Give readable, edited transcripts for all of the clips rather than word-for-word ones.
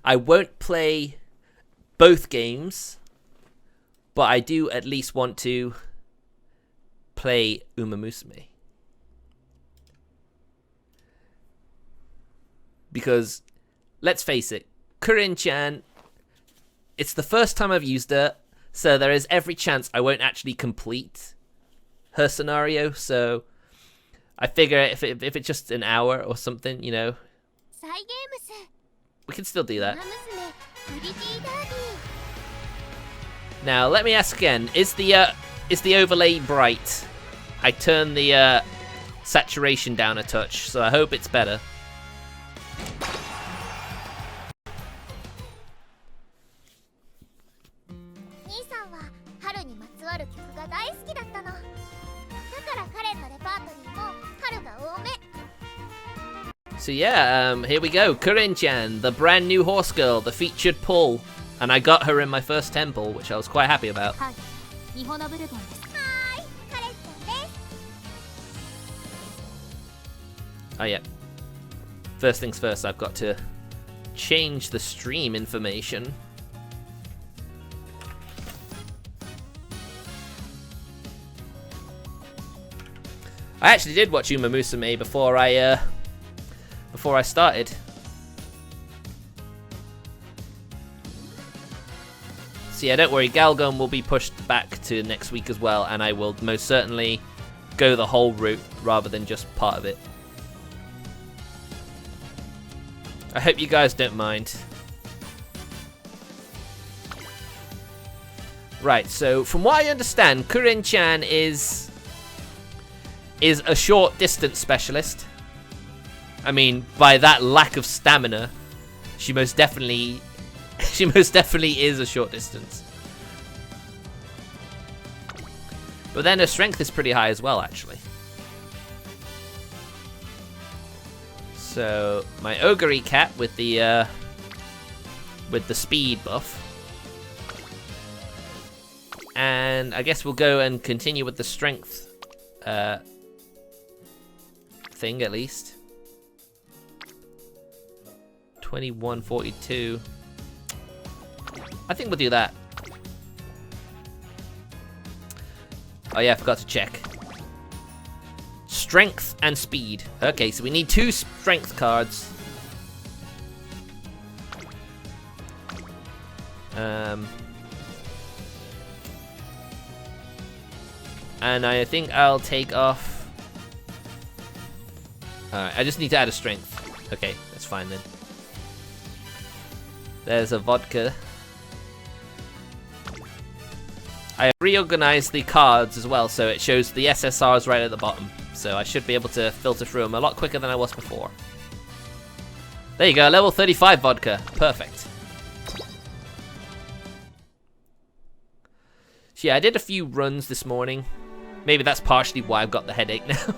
I won't play both games, but I do at least want to play Musume. Because, let's face it, Curren Chan, it's the first time I've used her, so there is every chance I won't actually complete her scenario, so I figure if it's just an hour or something, you know, we can still do that. Now, let me ask again, is the overlay bright? I turned the saturation down a touch, so I hope it's better. So yeah, here we go. Curren Chan, the brand new horse girl, the featured pull. And I got her in my first temple, which I was quite happy about. Oh yeah. First things first, I've got to change the stream information. I actually did watch Musume before I started. So yeah, don't worry, Galgun will be pushed back to next week as well, and I will most certainly go the whole route rather than just part of it. I hope you guys don't mind. Right, so from what I understand, Curren Chan is a short distance specialist. I mean, by that lack of stamina, she most definitely is a short distance. But then her strength is pretty high as well, actually. So my Ogre cat with the speed buff, and I guess we'll go and continue with the strength thing at least. 2142. I think we'll do that. Oh yeah, I forgot to check. Strength and speed. Okay, so we need 2 strength cards. And I think I'll take off. Alright, I just need to add a strength. Okay, that's fine then. There's a vodka. I reorganized the cards as well, so it shows the SSRs right at the bottom. So I should be able to filter through them a lot quicker than I was before. There you go, level 35 vodka. Perfect. So yeah, I did a few runs this morning. Maybe that's partially why I've got the headache now.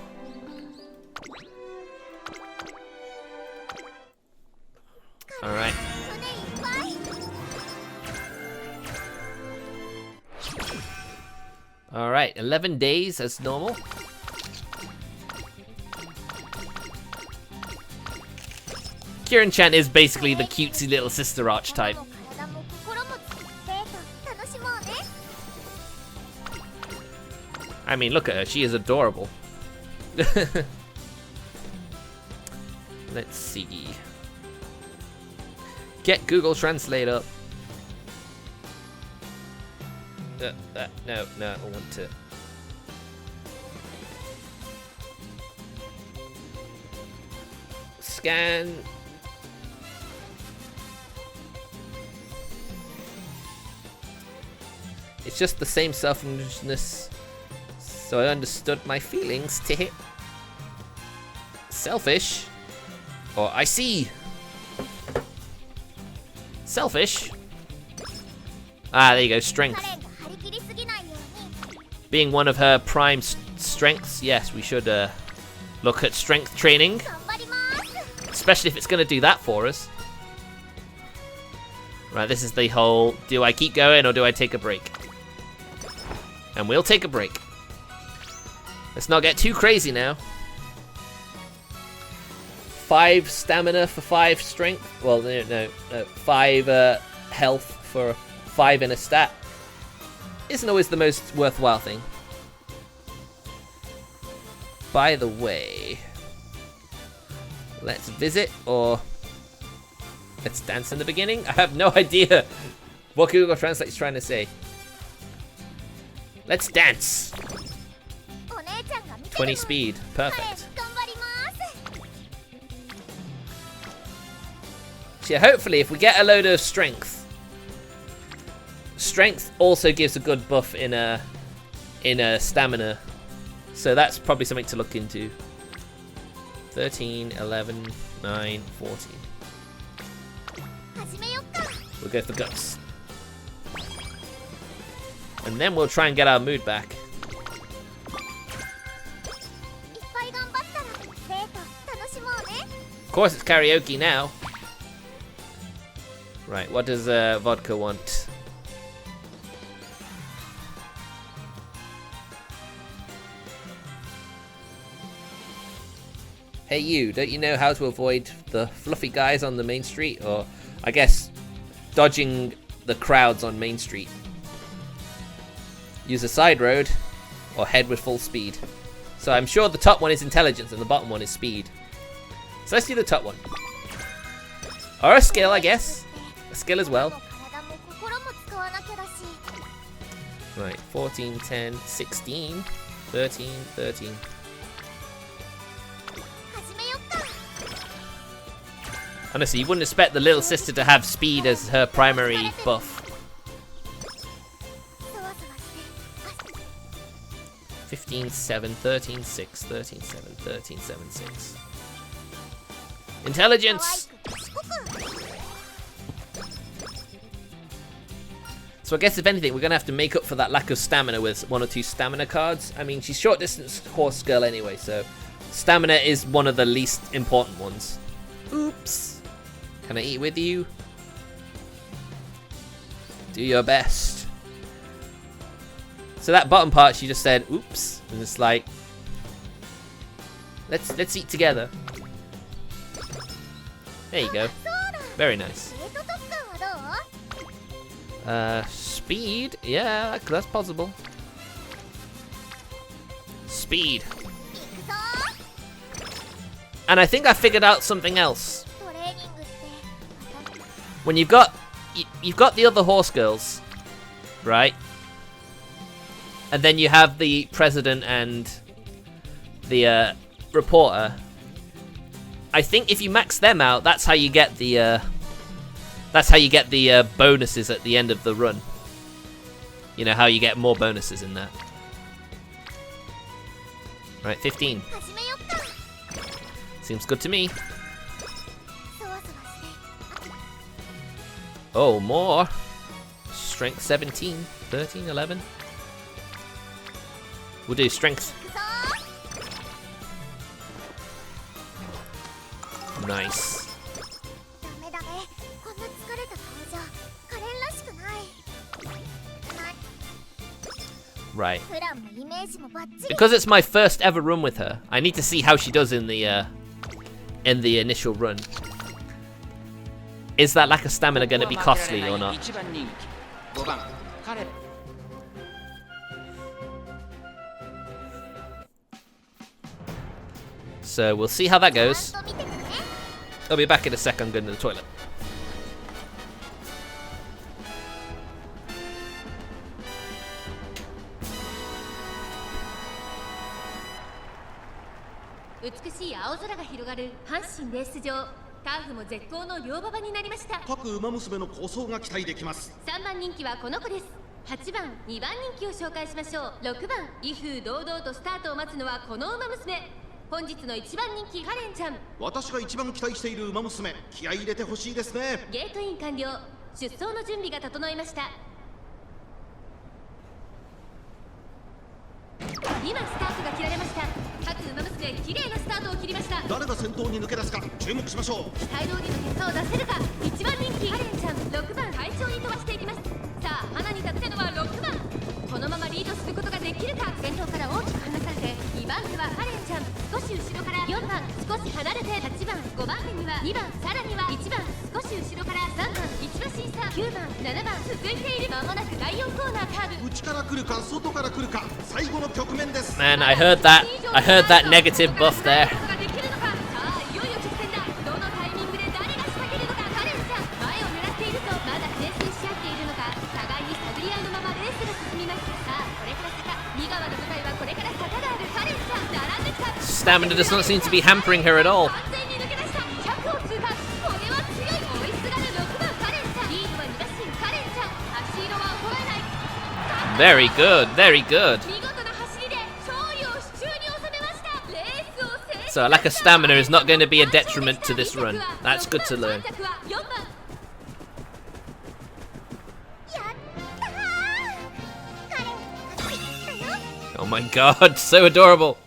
Alright. Alright, 11 days as normal. Curren Chan is basically the cutesy little sister archetype. I mean, look at her, she is adorable. Let's see. Get Google Translate up. No, I want to. Scan. It's just the same selfishness, so I understood my feelings to hit. Selfish? Or I see. Selfish? Ah, there you go, strength. Being one of her prime strengths, yes, we should look at strength training. Especially if it's going to do that for us. Right, this is the whole, do I keep going or do I take a break? And we'll take a break. Let's not get too crazy now. 5 stamina for 5 strength. Well, no, 5 health for 5 in a stat isn't always the most worthwhile thing. By the way, let's visit, or let's dance in the beginning. I have no idea what Google Translate is trying to say. Let's dance. 20 speed, perfect. So yeah, hopefully if we get a load of strength, strength also gives a good buff in a stamina. So that's probably something to look into. 13, 11, 9, 14. We'll go for guts. And then we'll try and get our mood back. Of course it's karaoke now. Right, what does Vodka want? Hey you, don't you know how to avoid the fluffy guys on the main street? Or, I guess, dodging the crowds on Main Street. Use a side road, or head with full speed. So I'm sure the top one is intelligence and the bottom one is speed. So let's do the top one. Or a skill, I guess. A skill as well. Right, 14, 10, 16, 13, 13. Honestly, you wouldn't expect the little sister to have speed as her primary buff. 15, 7, 13, 6, 13, 7, 13, 7, 6. Intelligence! So I guess if anything, we're going to have to make up for that lack of stamina with 1 or 2 stamina cards. I mean, she's short distance horse girl anyway, so stamina is one of the least important ones. Oops. Can I eat with you? Do your best. So that bottom part, she just said, oops. And it's like, let's eat together. There you go. Very nice. Speed? Yeah, that's possible. Speed. And I think I figured out something else. When you've got the other horse girls, right? And then you have the president and the reporter. I think if you max them out, that's how you get the bonuses at the end of the run. You know how you get more bonuses in that. Right, 15. Seems good to me. Oh, more. Strength 17, 13, 11. We'll do strength. Nice. Right. Because it's my first ever run with her, I need to see how she does in the initial run. Is that lack of stamina going to be costly or not? So we'll see how that goes. I'll be back in a sec. I'm going to the toilet.本日の一番人気カレンちゃん。私が一番期待している馬娘、気合い入れてほしいですね。ゲートイン完了。出走の準備が整いました。今スタートが切られました。各馬娘、綺麗なスタートを切りました。誰が先頭に抜け出すか注目しましょう。期待通りの結果を出せるか。一番人気カレンちゃん、6番快調に飛ばしていきます。さあ、花に立つのは6番。このままリードすることができるか。先頭から大きく離されて、2番手はカレンちゃん。少し後ろから4番、少し離れて8番、5 9番7番続いている間もなく第4コーナーカーブ内から来るか外から来るか最後の局面です Man, I heard that negative buff there. スタミナ does not seem to be hampering her at all. Very good, very good. So a lack of stamina is not going to be a detriment to this run. That's good to learn. Oh my god, so adorable.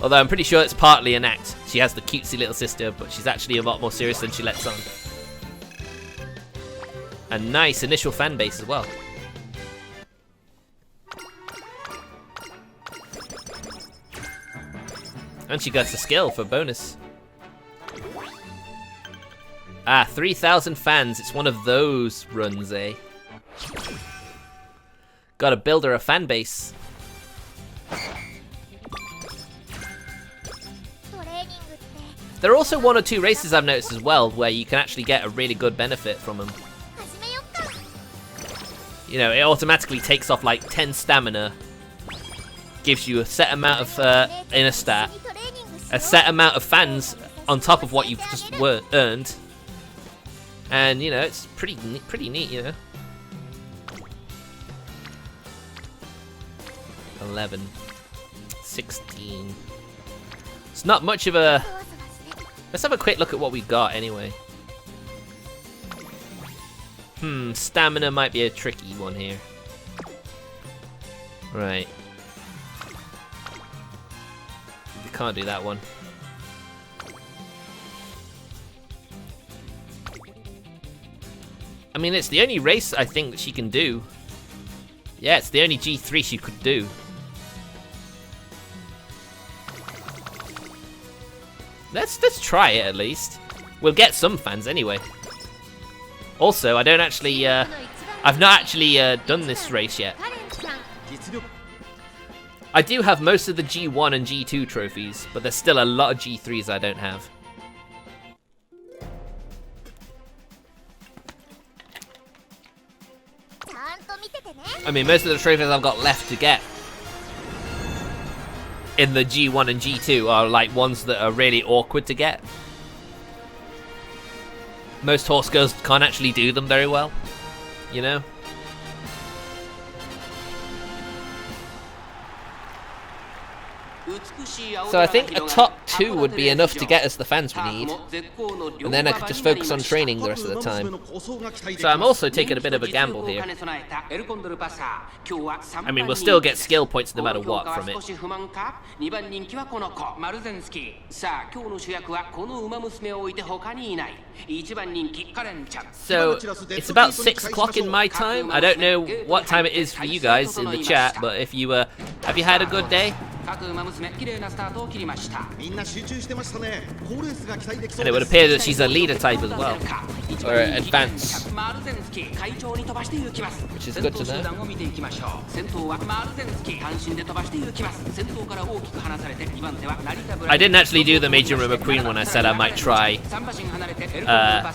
Although I'm pretty sure it's partly an act. She has the cutesy little sister, but she's actually a lot more serious than she lets on. A nice initial fan base as well. And she gets a skill for bonus. Ah, 3,000 fans. It's one of those runs, eh? Gotta build her a fan base. There are also 1 or 2 races I've noticed as well where you can actually get a really good benefit from them. You know, it automatically takes off like 10 stamina, gives you a set amount of inner stat, a set amount of fans on top of what you've just earned, and you know, it's pretty neat, you know. 11, 16. It's not much of a. Let's have a quick look at what we got anyway. Stamina might be a tricky one here. Right. We can't do that one. I mean, it's the only race I think that she can do. Yeah, it's the only G3 she could do. Let's try it at least. We'll get some fans anyway. Also, I don't actually, I've not actually done this race yet. I do have most of the G1 and G2 trophies, but there's still a lot of G3s I don't have. I mean, most of the trophies I've got left to get in the G1 and G2 are like ones that are really awkward to get. Most horse girls can't actually do them very well, you know? So I think a top 2 would be enough to get us the fans we need, and then I could just focus on training the rest of the time. So I'm also taking a bit of a gamble here. I mean, we'll still get skill points no matter what from it. So it's about 6 o'clock in my time. I don't know what time it is for you guys in the chat, but if you have you had a good day? And it would appear that she's a leader type as well, or advanced, which is good to know. I didn't actually do the Major Rumor Queen one. I said I might try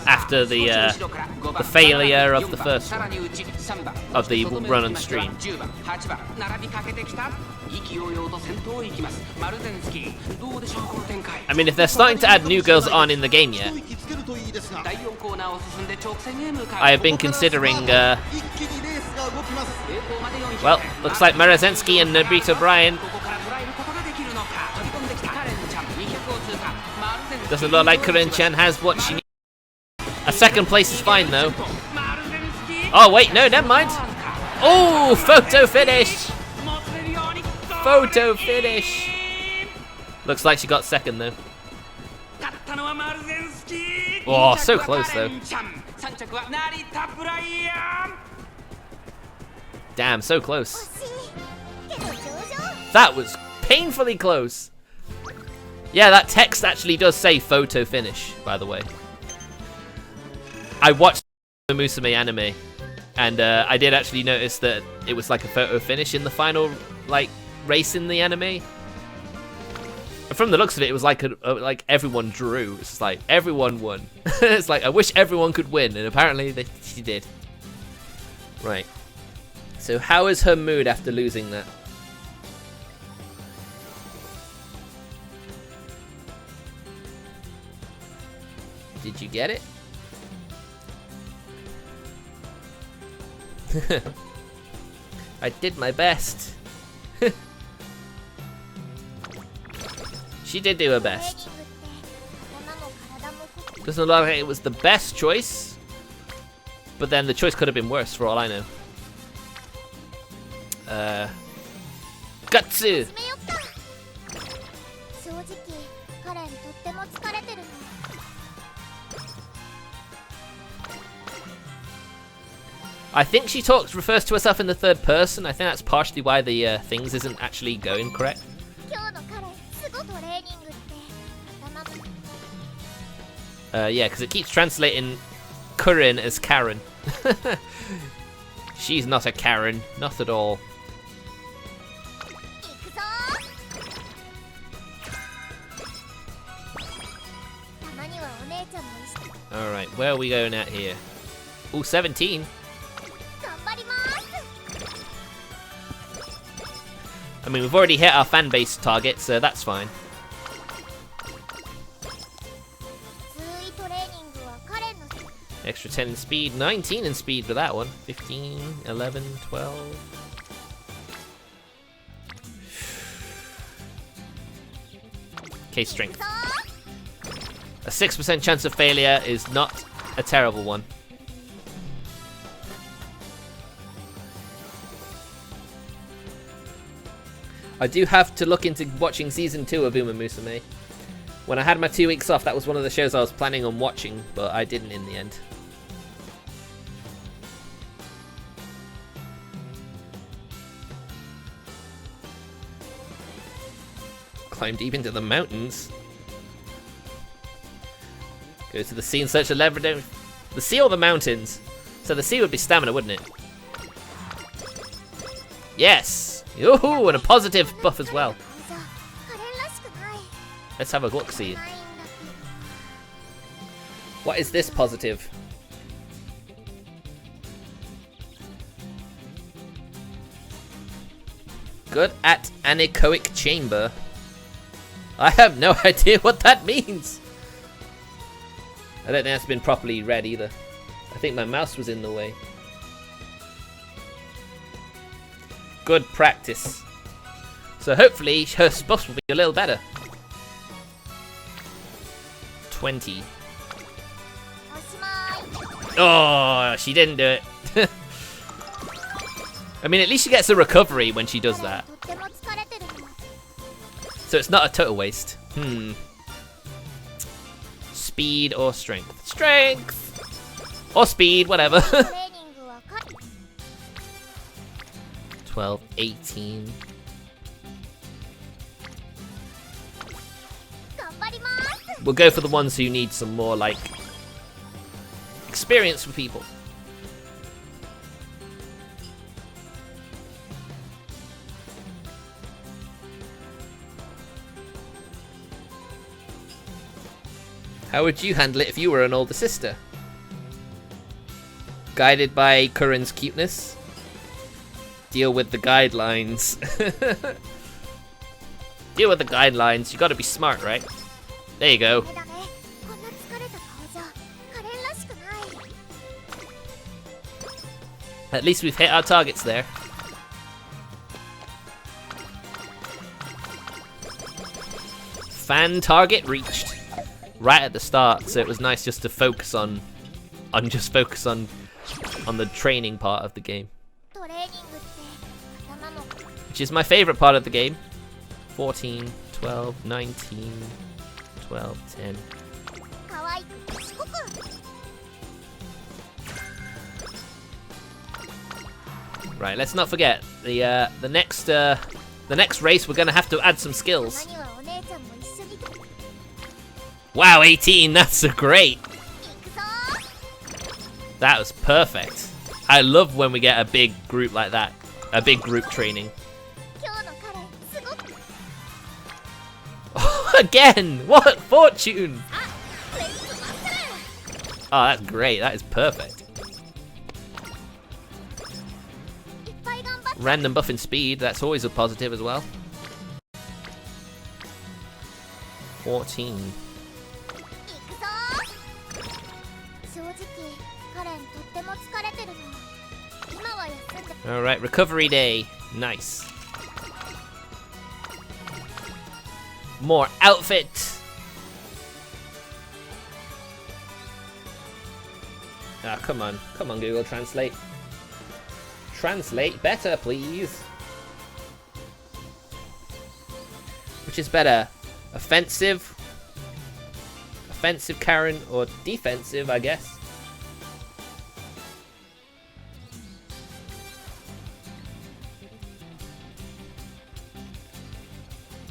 after the failure of the first one, of the run on stream. I mean, if they're starting to add new girls on in the game yet, I have been considering, well, looks like Marazensky and Brito Bryan. Doesn't look like Curren Chan has what she needs. A second place is fine though. Oh wait, no, never mind. Oh, photo finish! Photo finish! Looks like she got second though. Oh, so close though. Damn, so close. That was painfully close. Yeah, that text actually does say photo finish, by the way. I watched the Musume anime, and I did actually notice that it was like a photo finish in the final like race in the anime. And from the looks of it, it was like like everyone drew. It's like everyone won. It's like I wish everyone could win, and apparently she did. Right. So how is her mood after losing that? Did you get it? I did my best. She did do her best. Doesn't look like it was the best choice, but then the choice could have been worse for all I know. Gutsu! I think she refers to herself in the third person. I think that's partially why the things isn't actually going correct. Yeah, because it keeps translating Curren as Karen. She's not a Karen, not at all. Alright, where are we going at here? Ooh, 17. I mean, we've already hit our fan base target, so that's fine. Extra 10 in speed, 19 in speed for that one. 15, 11, 12. Okay, strength. A 6% chance of failure is not a terrible one. I do have to look into watching season 2 of Musume. When I had my 2 weeks off, that was one of the shows I was planning on watching, but I didn't in the end. Climb deep into the mountains. Go to the sea and search the lever down. The sea or the mountains? So the sea would be stamina, wouldn't it? Yes! Yoo-hoo! And a positive buff as well. Let's have a look-see. What is this positive? Good at anechoic chamber. I have no idea what that means. I don't think that's been properly read either. I think my mouse was in the way. Good practice. So hopefully her buffs will be a little better. 20. Oh, she didn't do it. I mean, at least she gets a recovery when she does that. So it's not a total waste. Speed or strength? Strength! Or speed, whatever. 12, 18. We'll go for the ones who need some more, like, experience for people. How would you handle it if you were an older sister? Guided by Curren's cuteness? Deal with the guidelines. Deal with the guidelines. You gotta be smart, right? There you go. At least we've hit our targets there. Fan target reached. Right at the start, so it was nice just to focus on the training part of the game. Which is my favorite part of the game. 14, 12, 19, 12, 10. Right, let's not forget the next race we're gonna have to add some skills. Wow, 18, that's so great. That was perfect. I love when we get a big group like that. A big group training. Again! What fortune! Oh, that's great. That is perfect. Random buff in speed. That's always a positive as well. 14. Alright, recovery day. Nice. More outfit. Ah, come on. Come on, Google Translate. Translate better, please. Which is better? Offensive? Offensive Curren or defensive, I guess?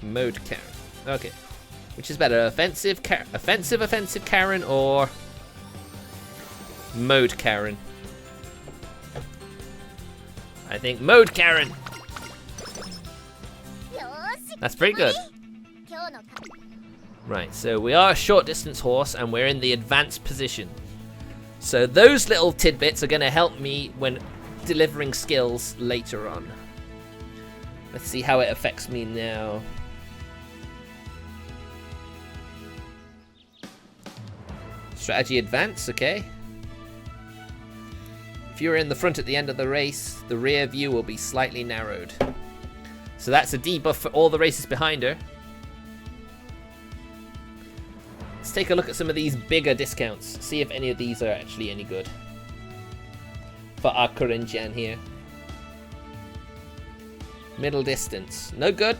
Mode Curren. Okay. Which is better? Offensive Curren or mode Curren? I think mode Curren. That's pretty good. Right, so we are a short distance horse and we're in the advanced position. So those little tidbits are going to help me when delivering skills later on. Let's see how it affects me now. Strategy advance, okay. If you're in the front at the end of the race, the rear view will be slightly narrowed. So that's a debuff for all the races behind her. Let's take a look at some of these bigger discounts. See if any of these are actually any good. For our Curren Chan here. Middle distance. No good.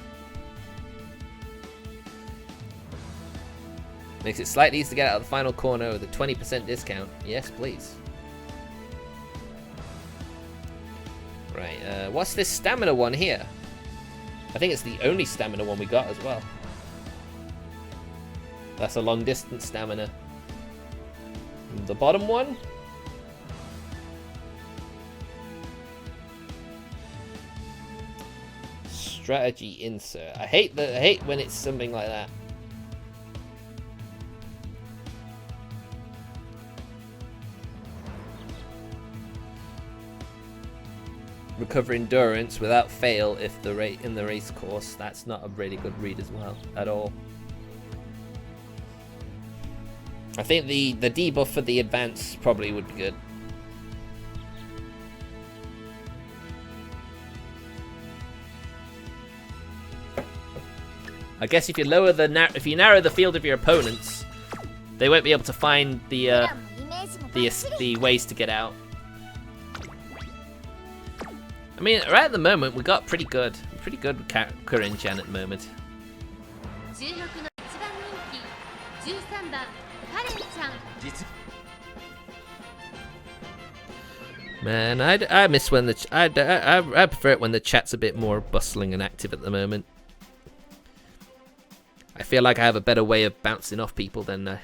Makes it slightly easier to get out of the final corner with a 20% discount. Yes, please. Right, what's this stamina one here? I think it's the only stamina one we got as well. That's a long distance stamina. The bottom one? Strategy insert. I hate when it's something like that. Recover endurance without fail if in the race course. That's not a really good read as well at all. I think the debuff for the advance probably would be good. I guess if you narrow the field of your opponents, they won't be able to find the ways to get out. I mean, right at the moment, we got pretty good with Curren Chan at the moment. Man, I miss when I prefer it when the chat's a bit more bustling and active at the moment. I feel like I have a better way of bouncing off people than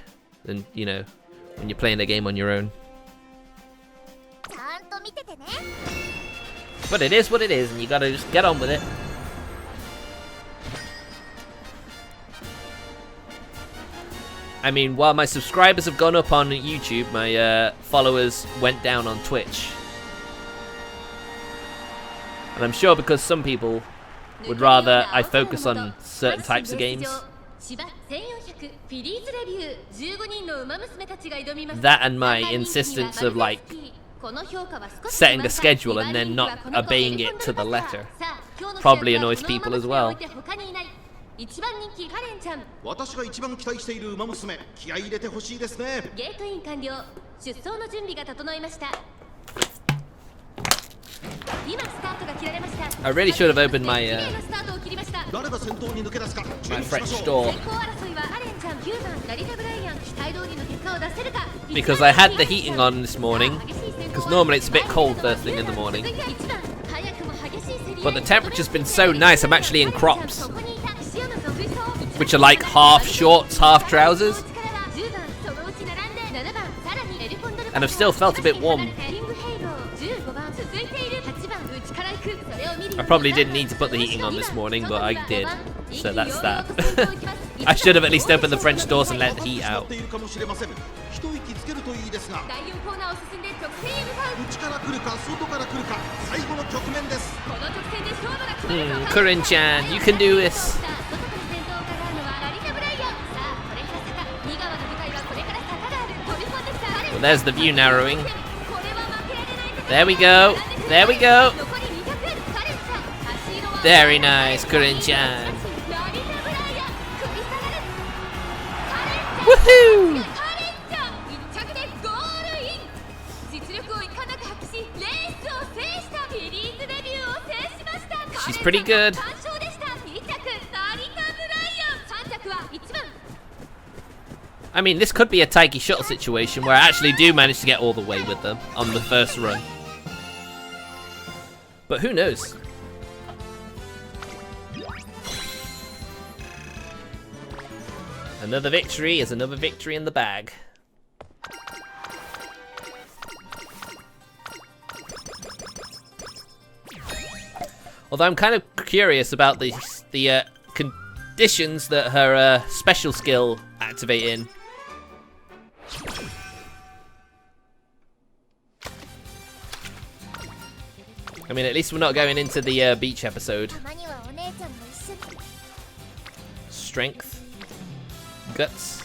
you know, when you're playing a game on your own. But it is what it is, and you gotta just get on with it. I mean, while my subscribers have gone up on YouTube, my followers went down on Twitch. And I'm sure because some people would rather I focus on certain types of games. That and my insistence of like setting the schedule and then not obeying it to the letter probably annoys people as well. I really should have opened my my French door because I had the heating on this morning, because normally it's a bit cold first thing in the morning, but the temperature's been so nice I'm actually in crops, which are like half shorts, half trousers, And I've still felt a bit warm. I probably didn't need to put the heating on this morning, but I did. So that's that. I should have at least opened the French doors and let the heat out. Curren Chan, you can do this. Well, there's the view narrowing. There we go. There we go. Very nice, Curren Chan. Woohoo! She's pretty good. I mean, this could be a Taiki Shuttle situation where I actually do manage to get all the way with them on the first run. But who knows? Another victory is another victory in the bag. Although I'm kind of curious about the conditions that her special skill activate in. I mean, at least we're not going into the beach episode. Strength. Guts.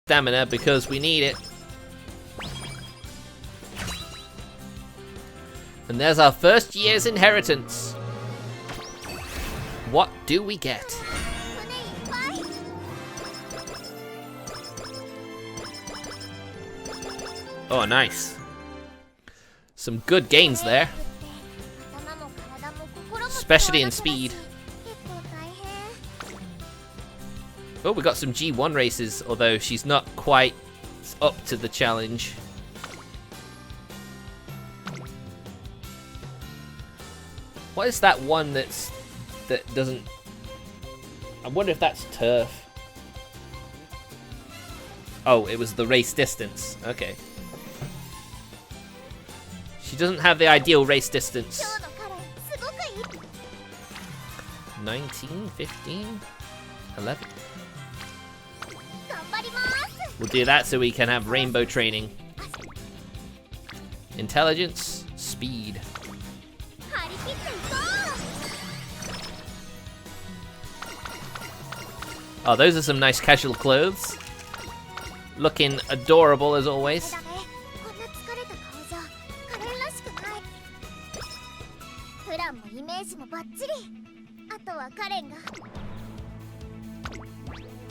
Stamina, because we need it. And there's our first year's inheritance. What do we get? Oh, nice. Some good gains there. Especially in speed. Oh, we got some G1 races, although she's not quite up to the challenge. What is that one that doesn't... I wonder if that's turf. Oh, it was the race distance. Okay. She doesn't have the ideal race distance. 19, 15, 11. We'll do that so we can have rainbow training. Intelligence, speed. Oh, those are some nice casual clothes. Looking adorable as always.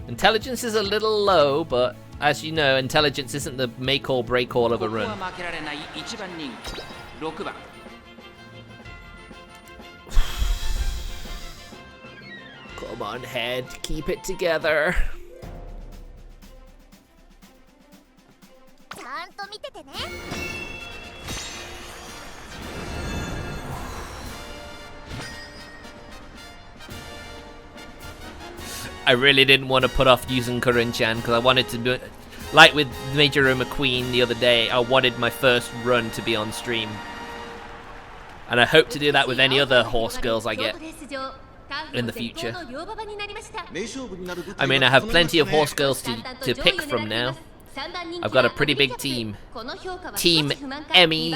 Intelligence is a little low, but as you know, intelligence isn't the make or break all of a run. Come on, head, keep it together. I really didn't want to put off using Curren Chan because I wanted to do it. Like with Major McQueen the other day, I wanted my first run to be on stream. And I hope to do that with any other horse girls I get in the future. I mean, I have plenty of horse girls to pick from now. I've got a pretty big team. Team Emmy.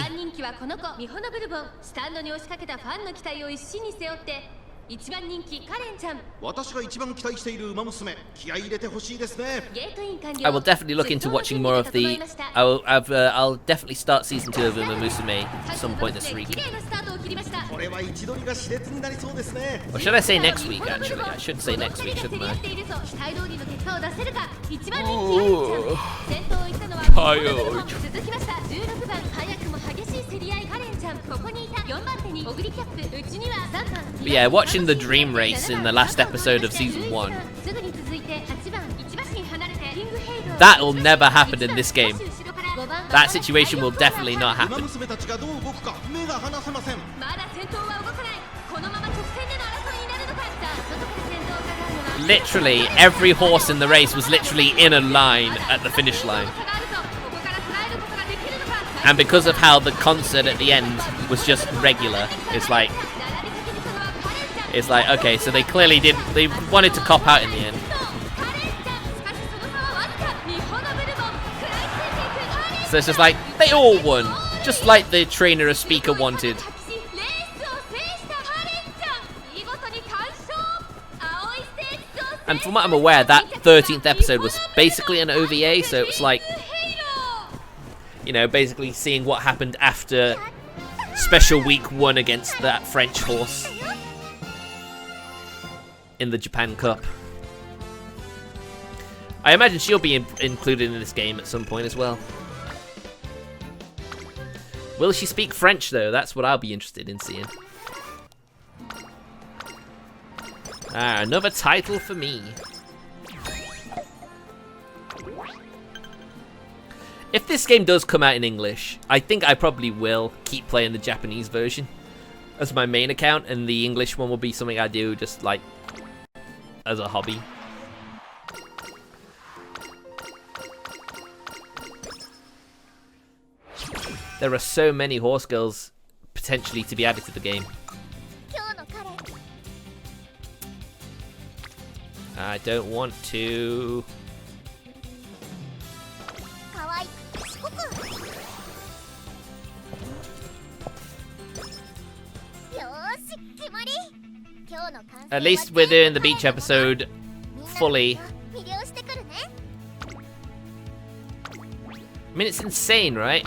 一番人気カレンちゃん。私が一番期待している馬娘、気合い入れてほしいですね。 I will definitely look into watching more of the. I'll definitely start season 2 of Musume at some point this week. これは位置取りが熾烈になりそうですね。 Or should I say next week? Actually, I should say next week, shouldn't I? But yeah, watching the dream race in the last episode of season 1. That'll never happen in this game. That situation will definitely not happen. Literally, every horse in the race was literally in a line at the finish line. And because of how the concert at the end was just regular, it's like, okay, so they clearly they wanted to cop out in the end. So it's just like, they all won, just like the trainer or speaker wanted. And from what I'm aware, that 13th episode was basically an OVA, so it was like, you know, basically seeing what happened after Special Week 1 against that French horse in the Japan Cup. I imagine she'll be included in this game at some point as well. Will she speak French, though? That's what I'll be interested in seeing. Ah, another title for me. If this game does come out in English, I think I probably will keep playing the Japanese version as my main account, and the English one will be something I do just like as a hobby. There are so many horse girls potentially to be added to the game. I don't want to. At least we're doing the beach episode fully. I mean, it's insane, right?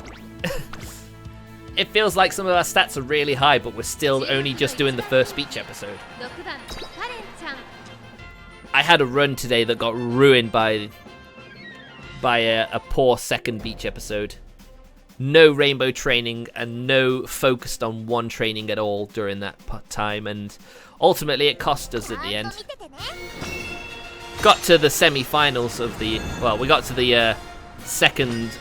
It feels like some of our stats are really high, but we're still only just doing the first beach episode. I had a run today that got ruined by a poor second beach episode. No rainbow training and no focused on one training at all during that time, and ultimately it cost us at the end. Got to the semi-finals of the, well, we got to the second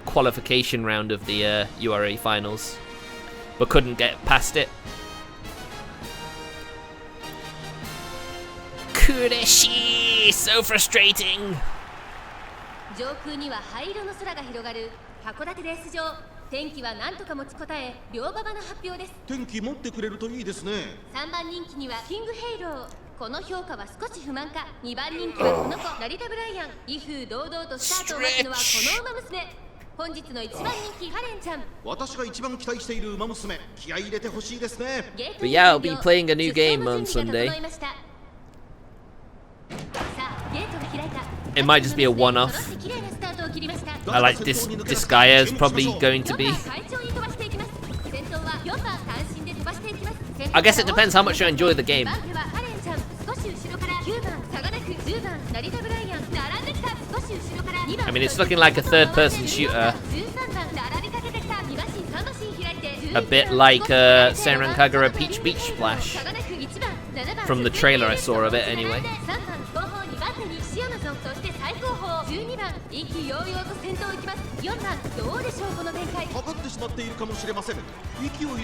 qualification round of the URA finals, but couldn't get past it. Kureshi! So frustrating! 上空には灰色の空が広がる函館レース場。天気は何とか持ちこたえ、両馬場の発表です。天気持ってくれるといいですね。3番人気にはキングヘイロー。この評価は少し不満か。2番人気はこの子、成田ブライアン。威風堂々とスタートを待つのはこの馬娘。本日の1番人気カレンちゃん。私が一番期待している馬娘。気合い入れてほしいですね。But yeah, I'll be playing a new game on Sunday. It might just be a one-off. I like this guy is probably going to be. I guess it depends how much you enjoy the game. I mean, it's looking like a third-person shooter. A bit like Senran Kagura Peach Beach Splash. From the trailer I saw of it, anyway.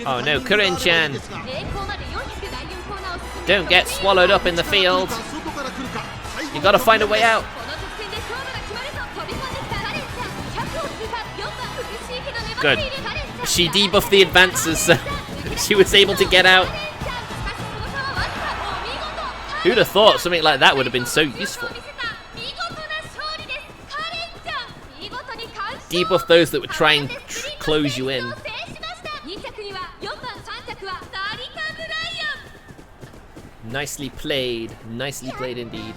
Oh no, Curren Chan! Don't get swallowed up in the field! You gotta find a way out! Good. She debuffed the advances, so she was able to get out. Who'd have thought something like that would have been so useful? Debuff those that would try and close you in. Nicely played indeed.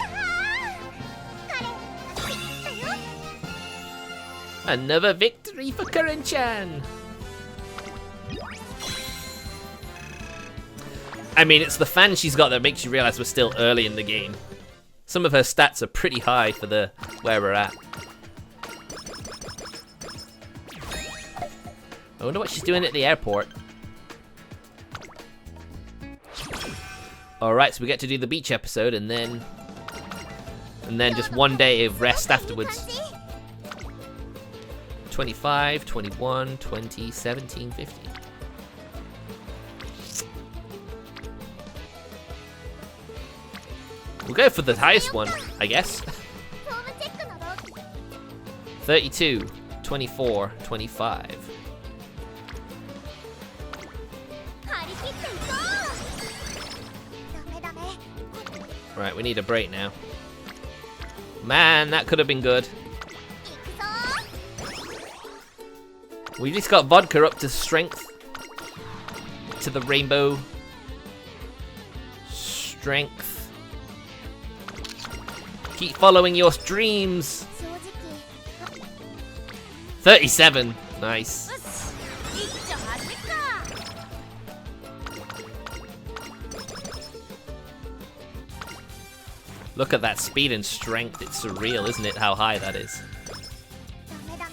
Another victory for Curren Chan. I mean, it's the fan she's got that makes you realize we're still early in the game. Some of her stats are pretty high for the where we're at. I wonder what she's doing at the airport. Alright, so we get to do the beach episode and then just one day of rest afterwards. 25, 21, 20, 17, 15. We'll go for the highest one, I guess. チェックなど 32, 24, 25. 張り切っていこうダメダメ Right, we need a break now. Man, that could have been good. 行くぞ We just got vodka up to strength. To the rainbow. Strength. Keep following your dreams. 正直 37. Nice. よし一丁走っか Look at that speed and strength. It's surreal, isn't it? How high that is. ダメダメ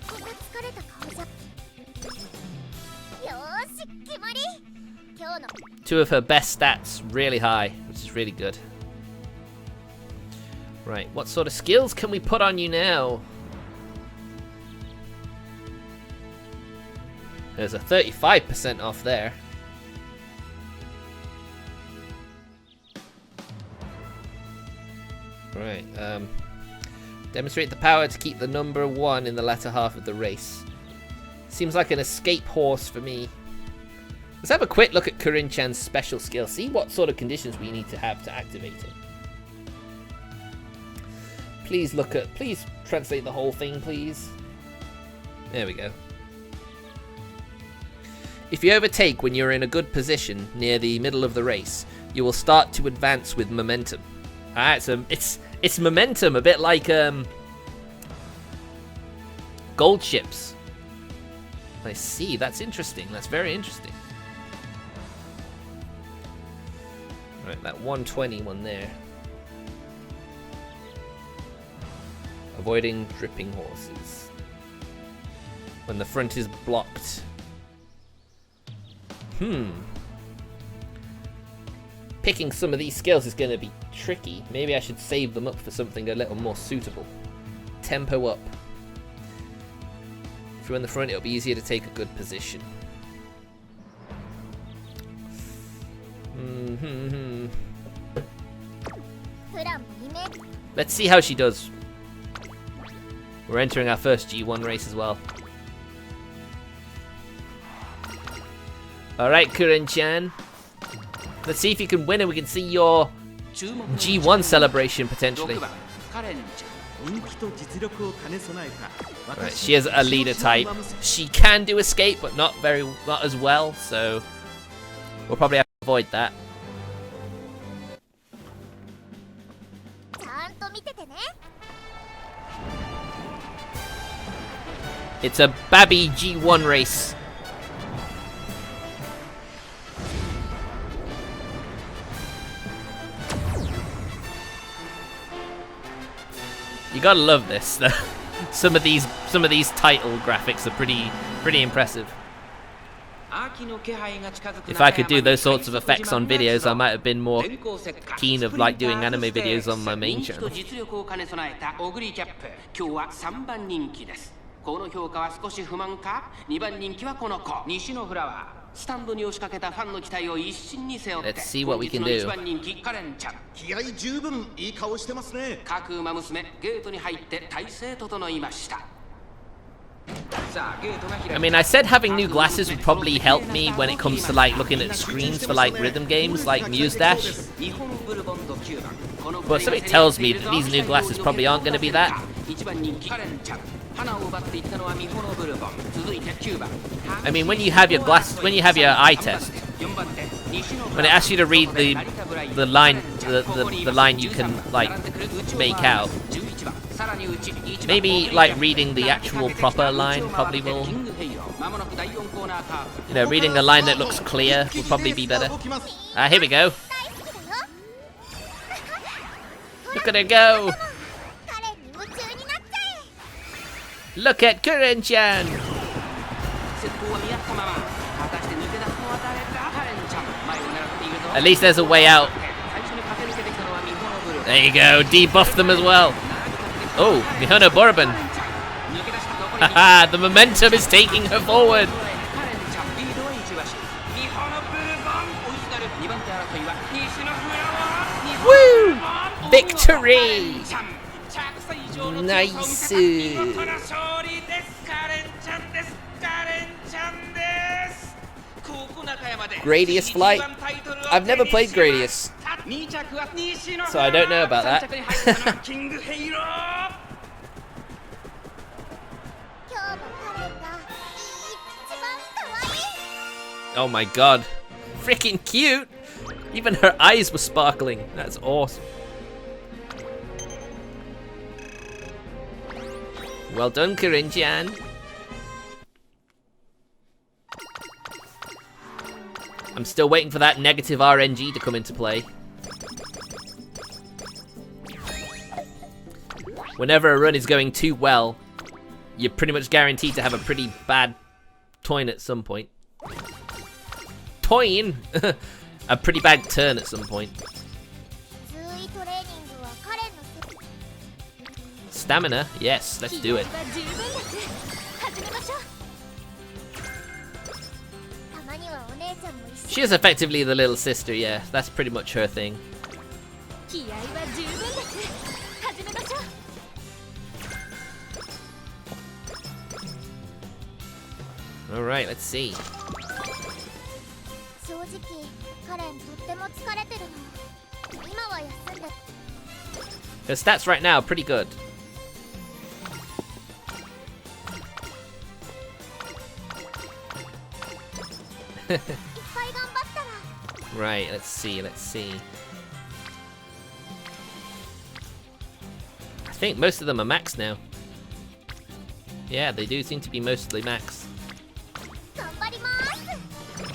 こんな疲れた顔じゃよーし決まり今日の Two of her best stats, really high, which is really good. Right, what sort of skills can we put on you now? There's a 35% off there. Right, demonstrate the power to keep the number 1 in the latter half of the race. Seems like an escape horse for me. Let's have a quick look at Curren Chan's special skill. See what sort of conditions we need to have to activate it. Please translate the whole thing, please. There we go. If you overtake when you're in a good position near the middle of the race, you will start to advance with momentum. Alright, so it's momentum, a bit like gold ships. I see, that's interesting. That's very interesting. Right, that 120 one there. Avoiding dripping horses. When the front is blocked. Picking some of these skills is going to be tricky. Maybe I should save them up for something a little more suitable. Tempo up. If you're in the front, it'll be easier to take a good position. Let's see how she does. We're entering our first G1 race as well. Alright, Curren Chan. Let's see if you can win and we can see your G1 celebration potentially. Right, she has a leader type. She can do escape, but not as well, so we'll probably have to avoid that. It's a Babby G1 race. You gotta love this. some of these title graphics are pretty impressive. If I could do those sorts of effects on videos, I might have been more keen of like doing anime videos on my main channel. この評価は少し不満か。2番人気はこの子西のフラワー。スタンドに押しかけたファンの期待を一身に背負って。Let's see what we can do. 1番人気カレンちゃん。気合十分いい顔してますね。各馬娘ゲートに入って体勢整いました。 I mean, I said having new glasses would probably help me when it comes to like looking at screens for like rhythm games like Muse Dash. But something tells me that these new glasses probably aren't going to be that. I mean, when you have your eye test, when it asks you to read the line you can like make out, maybe like reading the actual proper line probably will. You know, reading a line that looks clear will probably be better. Here we go. Look at her go. Look at Curren Chan. At least there's a way out. There you go, debuff them as well. Oh, Mihono Bourbon. Haha, the momentum is taking her forward. Woo! Victory! Nice. Gradius flight. I've never played Gradius, so I don't know about that. Oh my god. Freaking cute! Even her eyes were sparkling. That's awesome. Well done, Curren Chan. I'm still waiting for that negative RNG to come into play. Whenever a run is going too well, you're pretty much guaranteed to have a pretty bad toin at some point. Toin? A pretty bad turn at some point. Stamina? Yes, let's do it. She is effectively the little sister, yeah. That's pretty much her thing. Alright, let's see. Her stats right now are pretty good. Right, let's see. I think most of them are max now. Yeah, they do seem to be mostly max.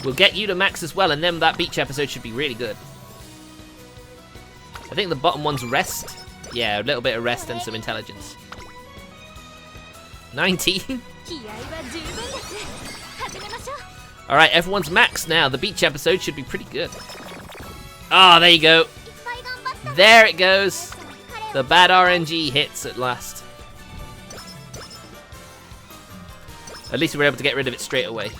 We'll get you to max as well, and then that beach episode should be really good. I think the bottom one's rest. Yeah, a little bit of rest and some intelligence. 19. Alright, everyone's max now. The beach episode should be pretty good. Ah, there you go. There it goes. The bad RNG hits at last. At least we were able to get rid of it straight away.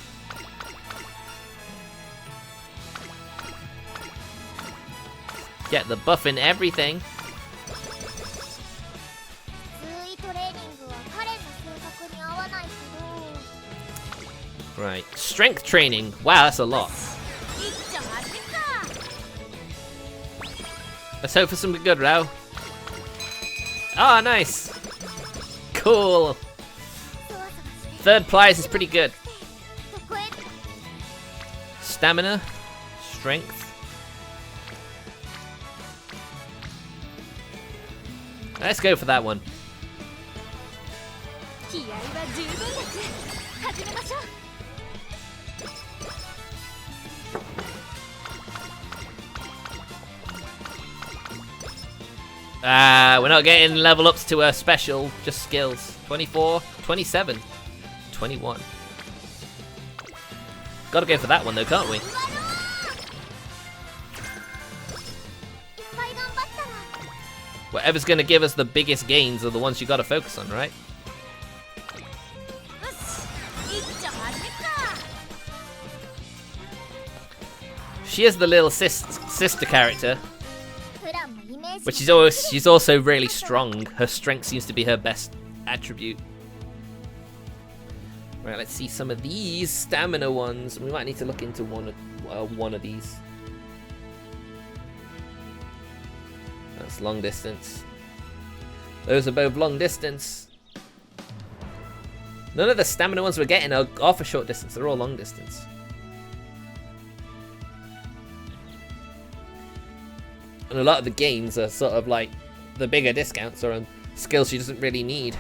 Get the buff in everything. Right, strength training. Wow, that's a lot. Let's hope for some good, Rao. Ah, nice. Cool. Third prize is pretty good. Stamina, strength. Let's go for that one. We're not getting level ups to her special, just skills. 24, 27, 21. Gotta go for that one though, can't we? Whatever's gonna give us the biggest gains are the ones you gotta focus on, right? She is the little sister character. But she's also really strong. Her strength seems to be her best attribute. Right, let's see some of these stamina ones. We might need to look into one of these. That's long distance. Those are both long distance. None of the stamina ones we're getting are for short distance. They're all long distance. And a lot of the gains are sort of like the bigger discounts are on skills she doesn't really need.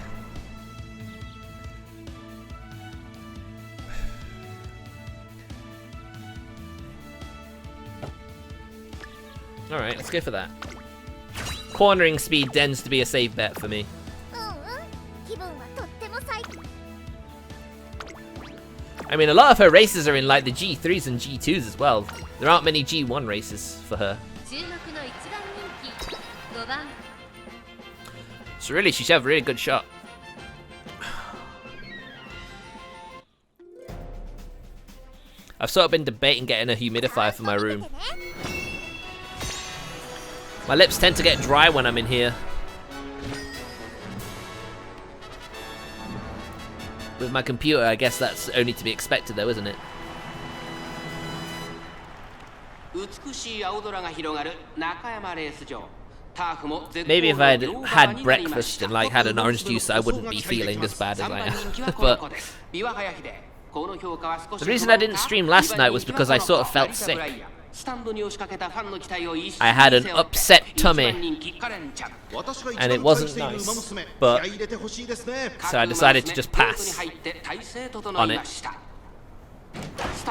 Alright, let's go for that. Cornering speed tends to be a safe bet for me. I mean, a lot of her races are in like the G3s and G2s as well. There aren't many G1 races for her. So really, she should have a really good shot. I've sort of been debating getting a humidifier for my room. My lips tend to get dry when I'm in here. With my computer, I guess that's only to be expected though, isn't it? Maybe if I'd had breakfast and like had an orange juice, I wouldn't be feeling as bad as I am. But the reason I didn't stream last night was because I sort of felt sick. I had an upset tummy, and it wasn't nice, but so I decided to just pass on it. But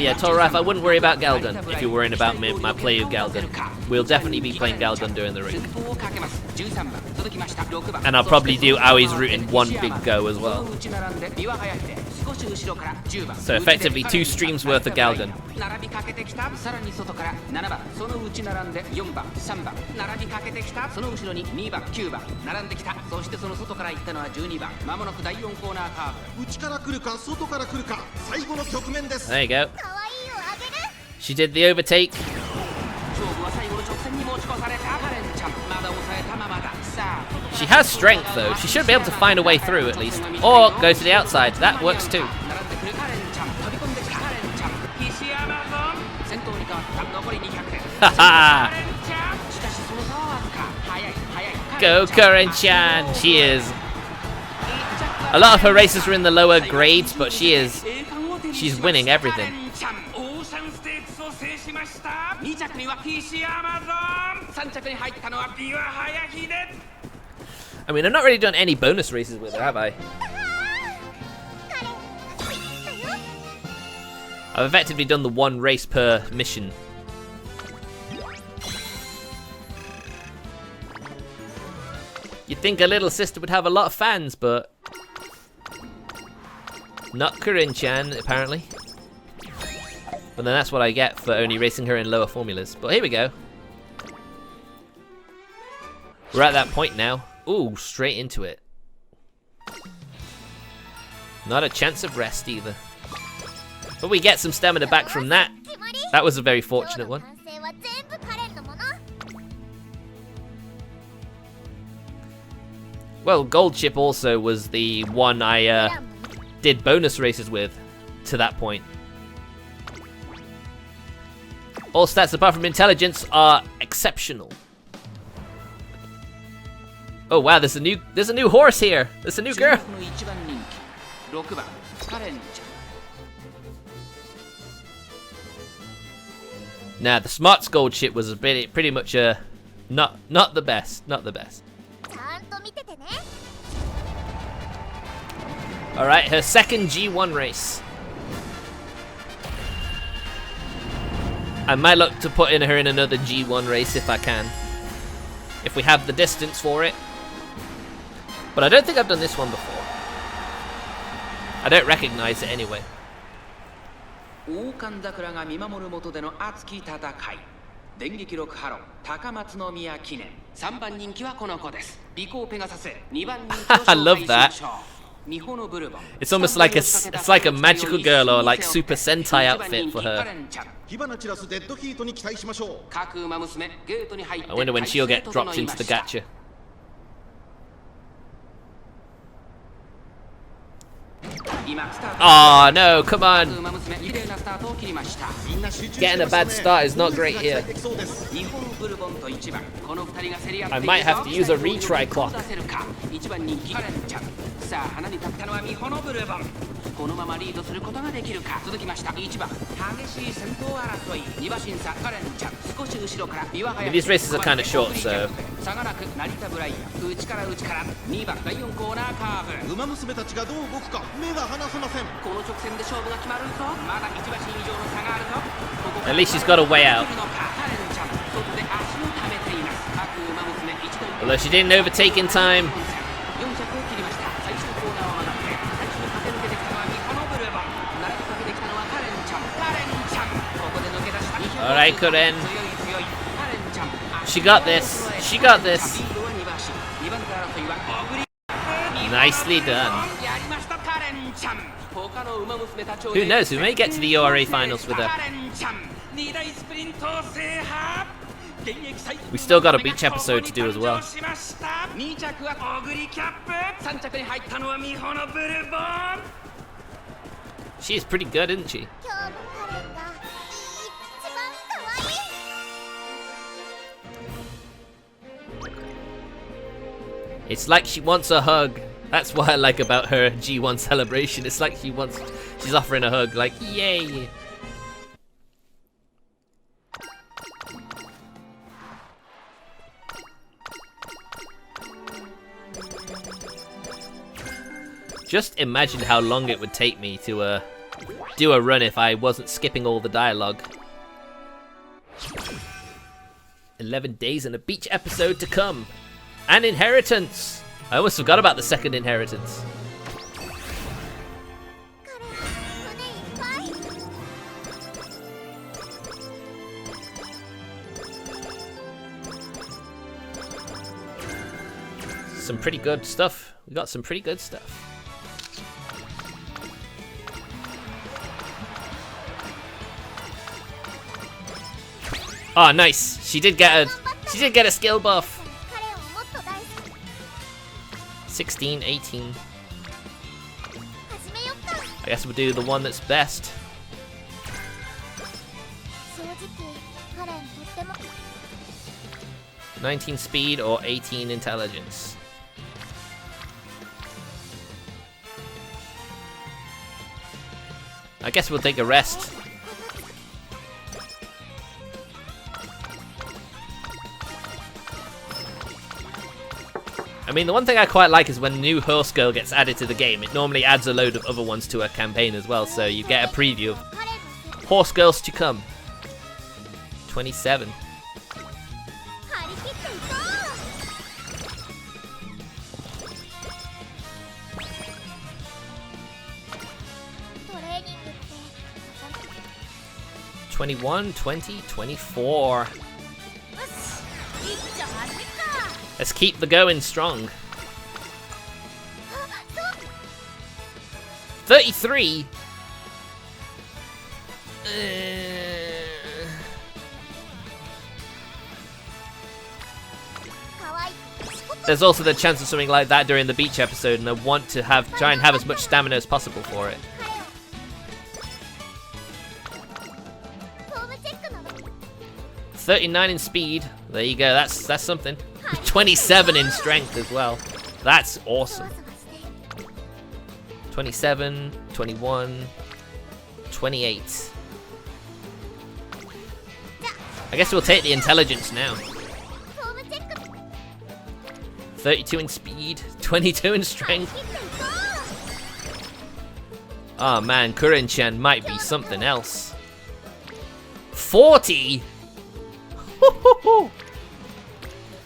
yeah, Toraf, I wouldn't worry about Galgun if you're worrying about my play of Galgun. We'll definitely be playing Galgun during the ring. And I'll probably do Aoi's route in one big go as well. So effectively 2 streams worth of Galgun. There you go. She did the overtake. She has strength though. She should be able to find a way through at least. Or go to the outside. That works too. Haha! Go Curren Chan! She is. A lot of her races are in the lower grades, but she's winning everything. I mean, I've not really done any bonus races with her, have I? I've effectively done the 1 race per mission. You'd think a little sister would have a lot of fans, but not Curren Chan, apparently. But then that's what I get for only racing her in lower formulas. But here we go. We're at that point now. Ooh, straight into it. Not a chance of rest either. But we get some stamina back from that. That was a very fortunate one. Well, Gold Chip also was the one I did bonus races with to that point. All stats apart from intelligence are exceptional. Oh wow, there's a new horse here. There's a new girl. Nah, the Smarts Gold Chip was pretty much not the best, not the best. Alright, her second G1 race. I might look to put her in another G1 race if I can. If we have the distance for it. But I don't think I've done this one before. I don't recognize it anyway. I love that. It's almost like it's like a magical girl or like Super Sentai outfit for her. I wonder when she'll get dropped into the gacha. Oh no, come on. Getting a bad start is not great here. I might have to use a retry clock. I mean, these races are kind of short, so. At least she's got a way out. Although she didn't overtake in time. Alright, Curren. She got this. She got this. Nicely done. Who knows? We may get to the URA finals with her. We still got a beach episode to do as well. She's pretty good, isn't she? It's like she wants a hug. That's what I like about her G1 celebration. It's like she's offering a hug, like, yay. Just imagine how long it would take me to do a run if I wasn't skipping all the dialogue. 11 days and a beach episode to come. And inheritance! I almost forgot about the second inheritance. Some pretty good stuff. We got some pretty good stuff. Oh, nice. She did get a skill buff. 16, 18. I guess we'll do the one that's best. 19 speed or 18 intelligence. I guess we'll take a rest. I mean, the one thing I quite like is when new horse girl gets added to the game, it normally adds a load of other ones to a campaign as well, so you get a preview of horse girls to come. 27. (21, 20, 24). Let's keep the going strong. 33. There's also the chance of something like that during the beach episode, and I want to try and have as much stamina as possible for it. 39 in speed. There you go. That's something. 27 in strength as well. That's awesome. 27, 21, 28. I guess we'll take the intelligence now. 32 in speed, 22 in strength. Oh man, Curren Chan might be something else. 40?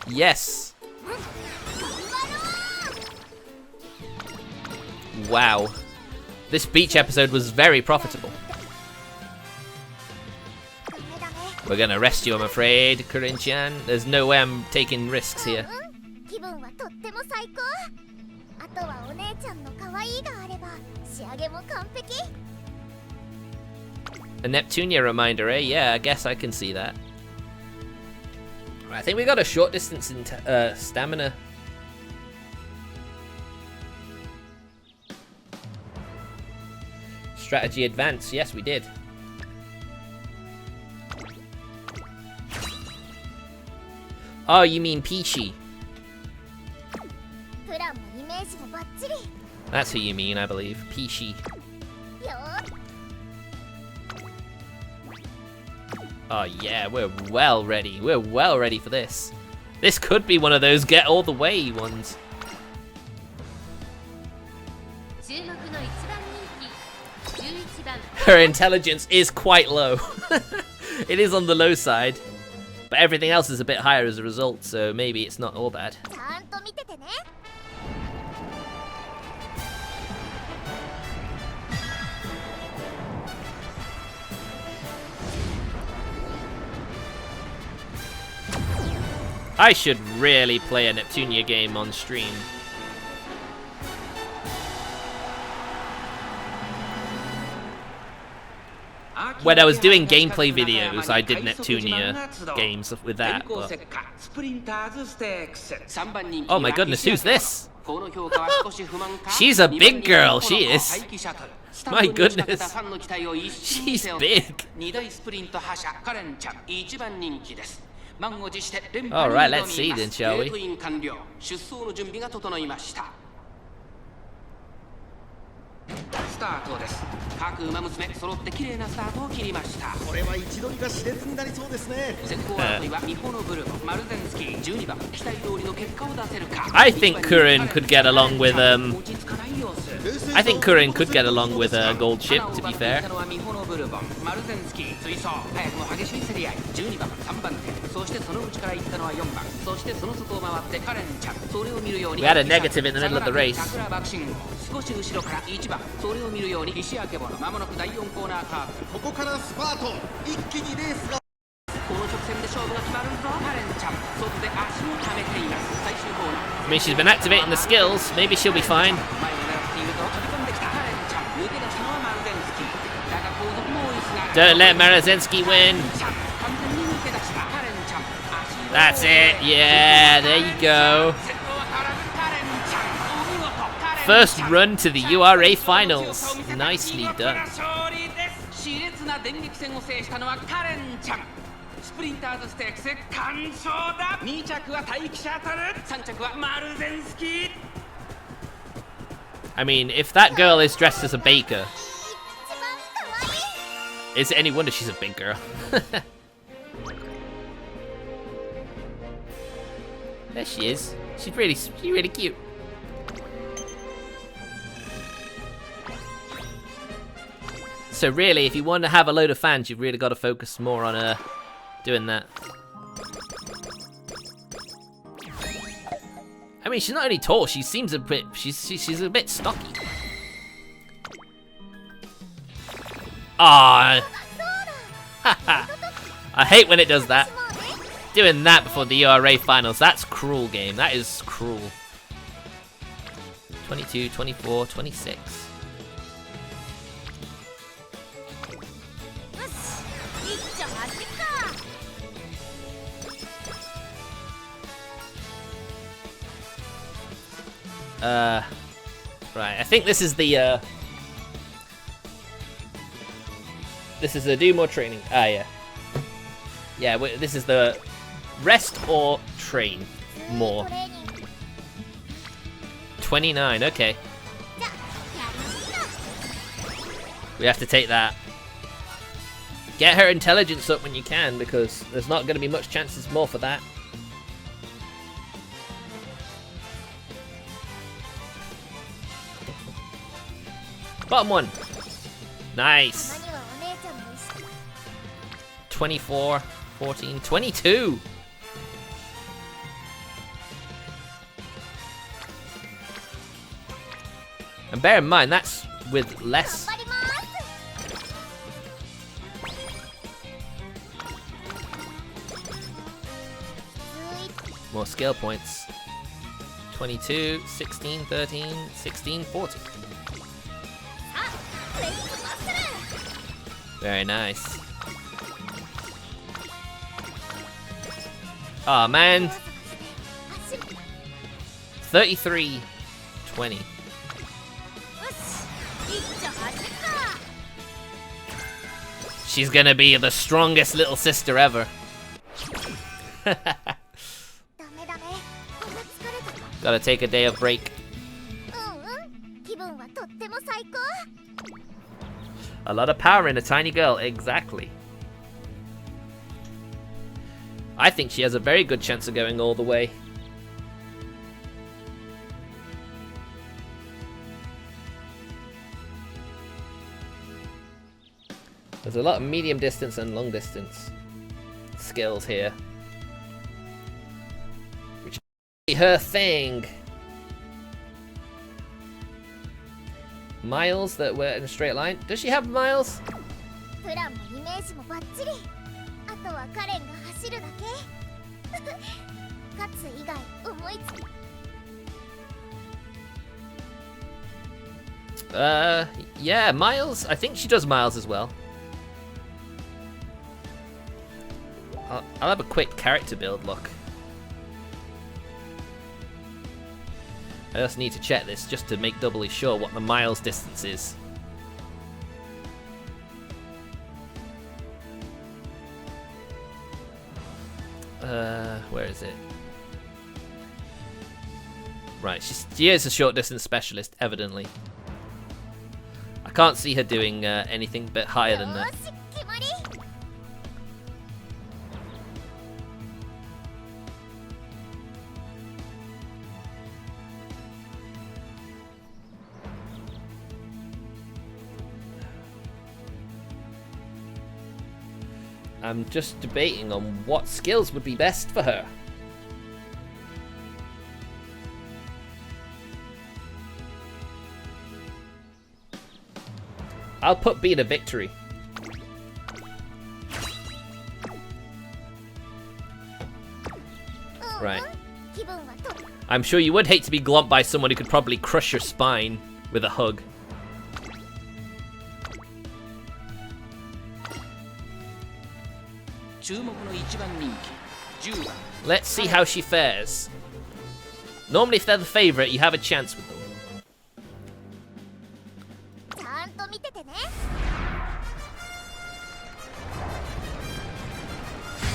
Yes. Wow. This beach episode was very profitable. We're gonna rest you, I'm afraid, Curren Chan. There's no way I'm taking risks here. A Neptunia reminder, eh? Yeah, I guess I can see that. I think we got a short distance in stamina. Strategy advance, yes we did. Oh, you mean Peachy. That's who you mean, I believe. Peachy. Oh yeah, we're well ready. We're well ready for this. This could be one of those get all the way ones. Her intelligence is quite low. It is on the low side. But everything else is a bit higher as a result, so maybe it's not all bad. I should really play a Neptunia game on stream. when I was doing gameplay videos, I did Neptunia games with that. But... Oh my goodness, who's this? She's a big girl, she is. My goodness. She's big. Alright, let's see then, shall we? I think Curren could get along with I think Curren could get along with a gold ship, to be fair. We had a negative in the middle of the race. I mean, she's been activating the skills. Maybe she'll be fine. Don't let Maruzensky win. That's it. Yeah, there you go. First run to the URA finals. Nicely done. I mean, if that girl is dressed as a baker, is it any wonder she's a big girl? There she is. She's really cute. So really, if you want to have a load of fans, you've really got to focus more on doing that. I mean, she's not only tall; she seems a bit. She's a bit stocky. Ah, I hate when it does that. Doing that before the URA finals. That's cruel, game. That is cruel. 22, 24, 26. Right, I think this is the, this is the do more training. Ah, yeah. Yeah, this is the rest or train more. 29, okay. We have to take that. Get her intelligence up when you can, because there's not going to be much chances more for that. Bottom one. Nice. 24, 14, 22. And bear in mind, that's with less. More skill points. 22, 16, 13, 16, 14. Very nice. Oh man. 33, 20. She's gonna be the strongest little sister ever. Gotta take a day of break. A lot of power in a tiny girl, exactly. I think she has a very good chance of going all the way. There's a lot of medium distance and long distance skills here, which is her thing. Miles that were in a straight line. Does she have miles? Yeah, miles. I think she does miles as well. I'll have a quick character build look. I just need to check this just to make doubly sure what the miles distance is. Where is it? Right, she is a short distance specialist, evidently. I can't see her doing anything but higher than that. I'm just debating on what skills would be best for her. I'll put B to victory. Right. I'm sure you would hate to be glomped by someone who could probably crush your spine with a hug. Let's see how she fares. Normally if they're the favourite, you have a chance with them.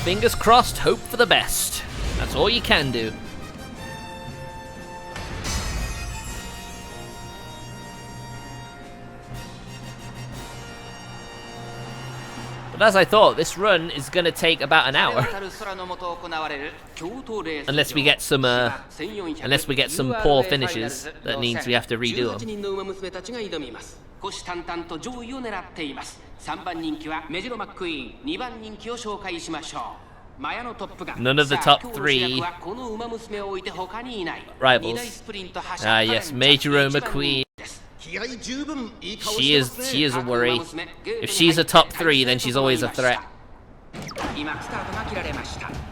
Fingers crossed, hope for the best. That's all you can do. But as I thought, this run is going to take about an hour. Unless we get some poor finishes that means we have to redo them. None of the top 3 rivals. Ah yes, Majuro McQueen. She is a worry. If she's a top 3, then she's always a threat.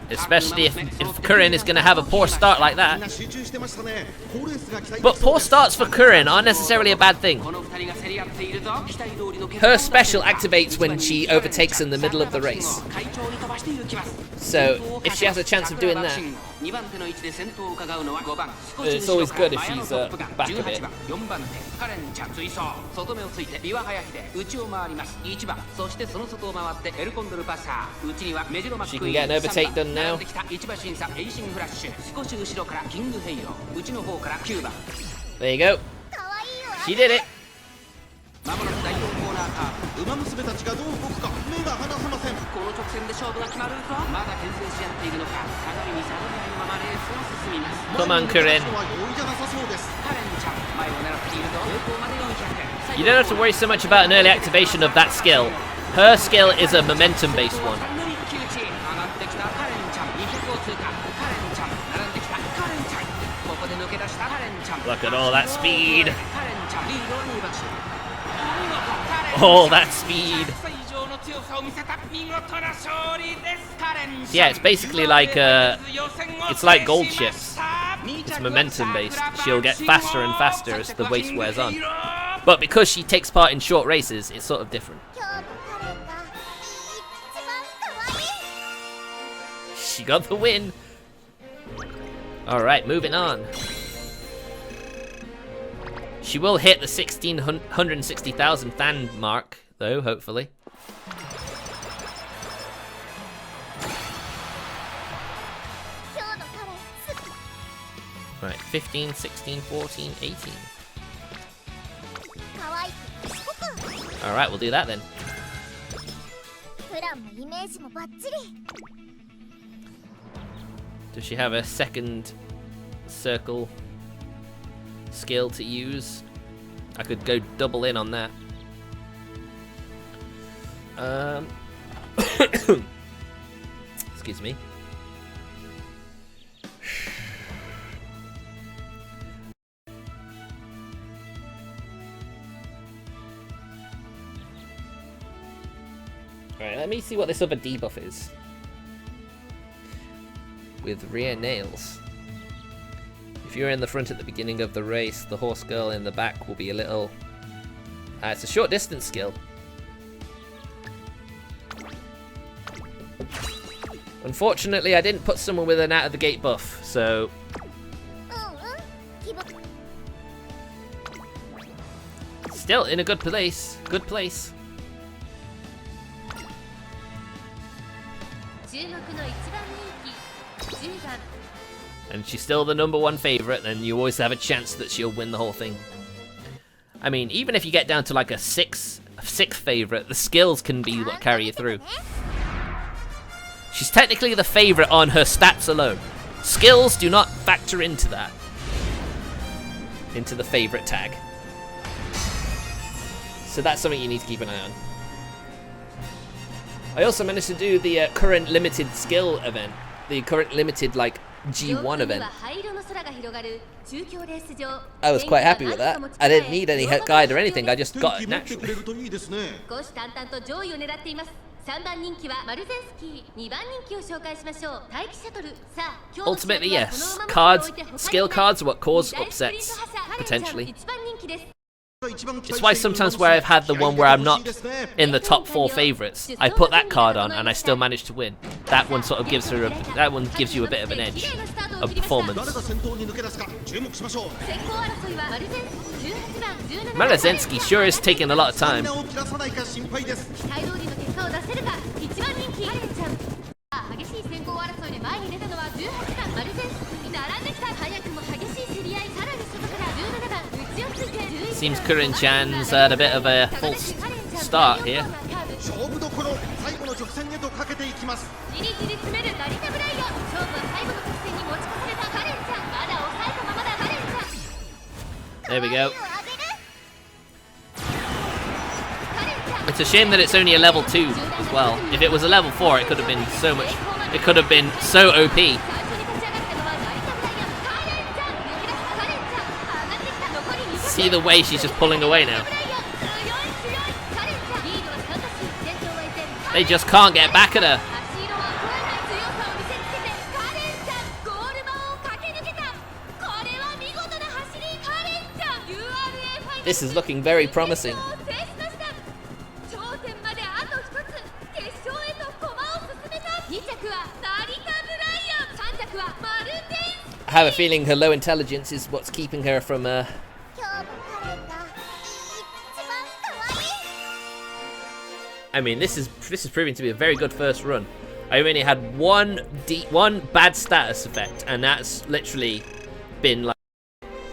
Especially if Curren is going to have a poor start like that. But poor starts for Curren aren't necessarily a bad thing. Her special activates when she overtakes in the middle of the race. So if she has a chance of doing that, it's always good if she's back a bit. She can get an overtake done now. There you go. She did it. Come on, Curren. You don't have to worry so much about an early activation of that skill. Her skill is a momentum-based one. Look at all that speed. All that speed. Yeah, it's basically like it's like gold ships. It's momentum based. She'll get faster and faster as the race wears on. But because she takes part in short races, it's sort of different. She got the win. Alright, moving on. She will hit the 160,000 fan mark, though, hopefully. Right, 15, 16, 14, 18. Alright, we'll do that then. Does she have a second circle skill to use? I could go double in on that. Excuse me. Alright, let me see what this other debuff is. With rear nails. If you're in the front at the beginning of the race, the horse girl in the back will be a little... it's a short distance skill. Unfortunately, I didn't put someone with an out of the gate buff, so still in a good place. Good place. 注目の一番人気10番 And she's still the #1 favorite, and you always have a chance that she'll win the whole thing. I mean, even if you get down to like a sixth favorite, the skills can be what carry you through. She's technically the favorite on her stats alone. Skills do not factor into that. Into the favorite tag. So that's something you need to keep an eye on. I also managed to do the current limited skill event. The current limited, like, G1 event. I was quite happy with that. I didn't need any guide or anything, I just got it naturally. 3番人気はマルゼンスキー、2番人気を紹介しましょう。タイキシャトル。さあ、今日の Ultimately, yes. Cards, skill cards are what cause upsets, potentially. It's why sometimes where I've had the one where I'm not in the top 4 favorites, I put that card on and I still manage to win. That one sort of gives her that one gives you a bit of an edge of performance. Malazensky sure is taking a lot of time. Seems Curren Chan's had a bit of a false start here. There we go. It's a shame that it's only a level 2 as well. If it was a level 4, it could have been so much. It could have been so OP. See the way she's just pulling away now. They just can't get back at her. This is looking very promising. I have a feeling her low intelligence is what's keeping her from I mean, this is proving to be a very good first run. I only had one bad status effect, and that's literally been like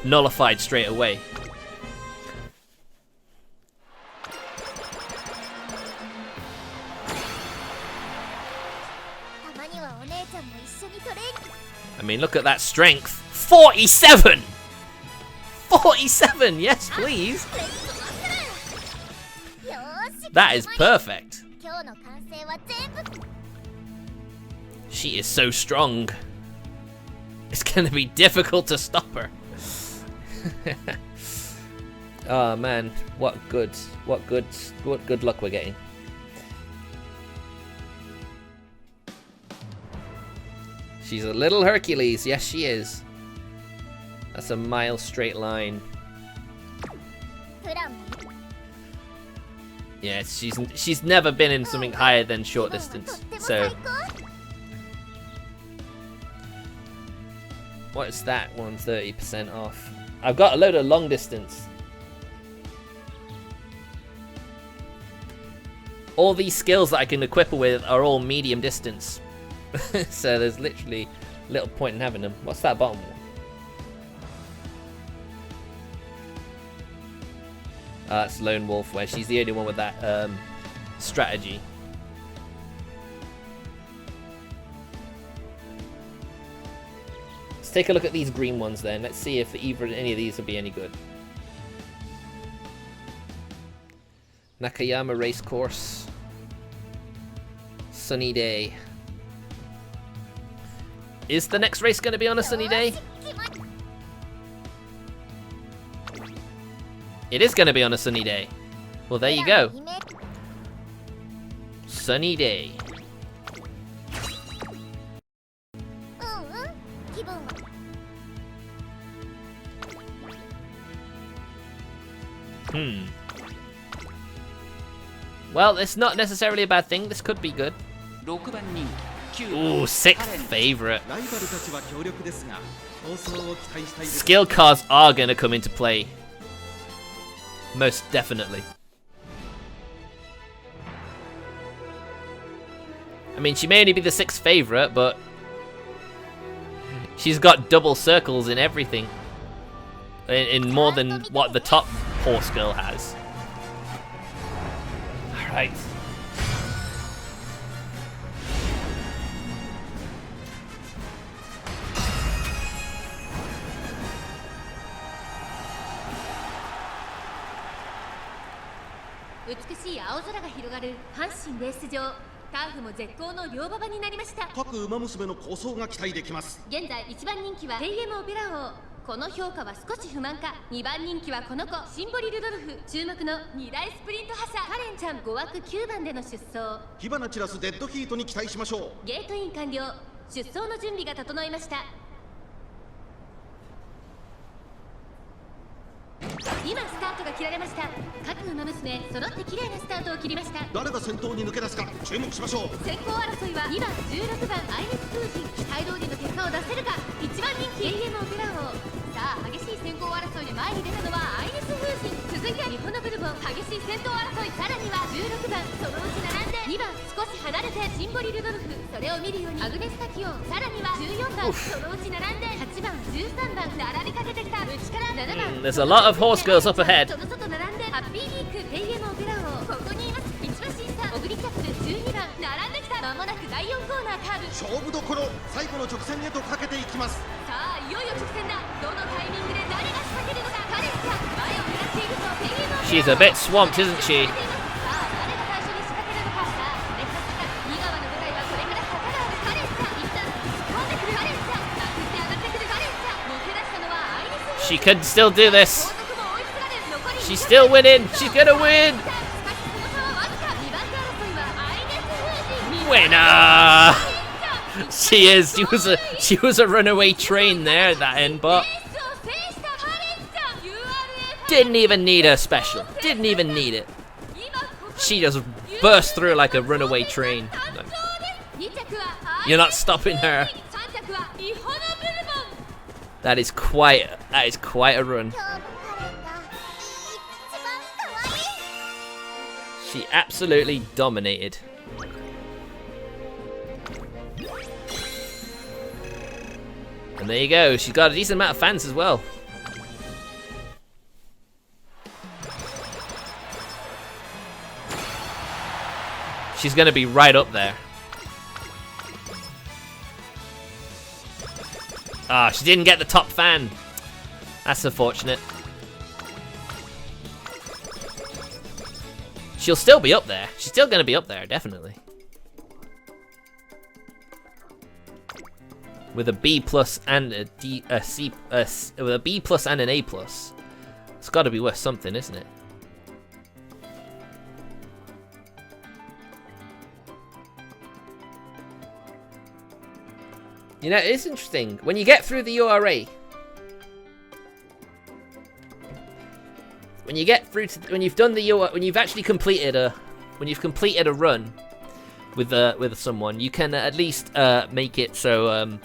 nullified straight away. I mean, look at that strength. 47! 47, yes please. That is perfect. She is so strong. It's gonna be difficult to stop her. Oh man, what good luck we're getting. She's a little Hercules, yes she is. That's a mile straight line. Yeah, she's never been in something higher than short distance. So what is that one? 30% off. I've got a load of long distance. All these skills that I can equip her with are all medium distance. So there's literally little point in having them. What's that bottom one? That's Lone Wolf, where she's the only one with that strategy. Let's take a look at these green ones then. Let's see if any of these will be any good. Nakayama Racecourse. Sunny Day. Is the next race going to be on a sunny day? It is going to be on a sunny day. Well, there you go. Sunny day. Well, it's not necessarily a bad thing. This could be good. 6番人 Ooh, sixth favorite. ライバルたちは強力ですが競争を期待したいです。 Skill cards are gonna come into play. Most definitely. I mean, she may only be the sixth favorite, but she's got double circles in everything. In more than what the top horse girl has. Alright. Beautiful 青空が広がる阪神レース場。ターフも絶好の両馬場になりました。各馬娘の構想が期待できます。現在1番人気はペイエムオペラ王。この評価は少し不満か。2番人気はこの子シンボリルドルフ。注目の2大スプリント覇者カレンちゃん。5枠9番での出走。火花散らすデッドヒートに期待しましょう。ゲートイン完了。出走の準備が整いました。今スタートが切られました。各馬娘揃って綺麗なスタートを切りました。誰が先頭に抜け出すか注目しましょう。先行争いは2番16番アイネス風神。期待通りの結果を出せるか。1番人気 AM オペラ王。さあ激しい先行争いで前に出たのはアイネス風神。続いてリホノブルボン。激しい先頭争い。さらには16番そのうち並んで2番少し離れてシンボリルドルフ。それを見るようにアグネスタキオン。さらには14番そのうち並んで8番13番並びかけてきた。内から7番。There's a lot of horse girls up ahead. その外並んでハッピーリークペイエムオペラ王。ここにいます。一番審査オグリキャップル12番並んできた。まもなく第4コーナーカーブ。勝負どころ最後の直線へとかけていきます。さあいよいよ直線だ。どのタイミングで誰が仕掛けるのか。カレンちゃん前を狙っているとペイエムオペラ王。 She's a bit swamped, isn't she? さあ誰が最初に仕掛けるのか。さあレッドスター2側の舞台はこれから坂がある。カレンちゃん一旦突っ込んでくる。カレンちゃんまくって上がってくる。カレンちゃん抜け出したのはアイネス。 She could still do this. 後続も追いつかれ残り She's still winning. She's gonna win. しかしその差はわずか。2番手争いはアイネス風神。 Winner. She is. She was a runaway train there at that end, but レースを制したカレンちゃん。 URA didn't even need her special. Didn't even need it. 今ここ She just burst through like a runaway train. 担当です。2着は You're not stopping her. 3着はリホノブルボン。 That is quite a run. 今日もカレンが一番可愛い。 She absolutely dominated. And there you go. She's got a decent amount of fans as well. She's going to be right up there. Ah, she didn't get the top fan. That's unfortunate. She'll still be up there. She's still going to be up there, definitely. With a B plus and a D, a C, with a B plus and an A plus. It's got to be worth something, isn't it? You know, it's interesting when you get through the URA. When you get through to when you've done the when you've actually completed a run with someone, you can at least make it so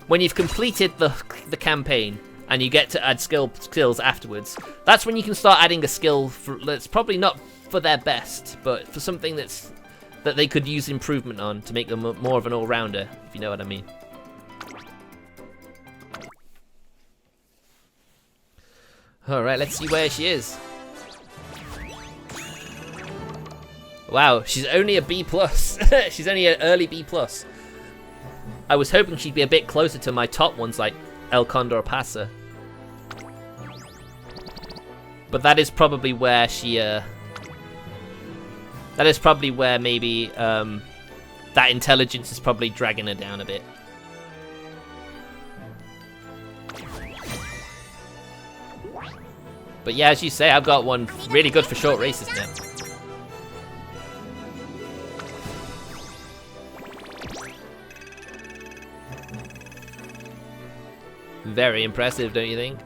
when you've completed the campaign and you get to add skills afterwards, that's when you can start adding a skill that's probably not for their best, but for something that they could use improvement on to make them more of an all-rounder, if you know what I mean. Alright, let's see where she is. Wow, she's only a B+. She's only an early B+. I was hoping she'd be a bit closer to my top ones like El Condor Pasa. But that is probably where she, that is probably where maybe, that intelligence is probably dragging her down a bit. But yeah, as you say, I've got one really good for short races now. Very impressive, don't you think?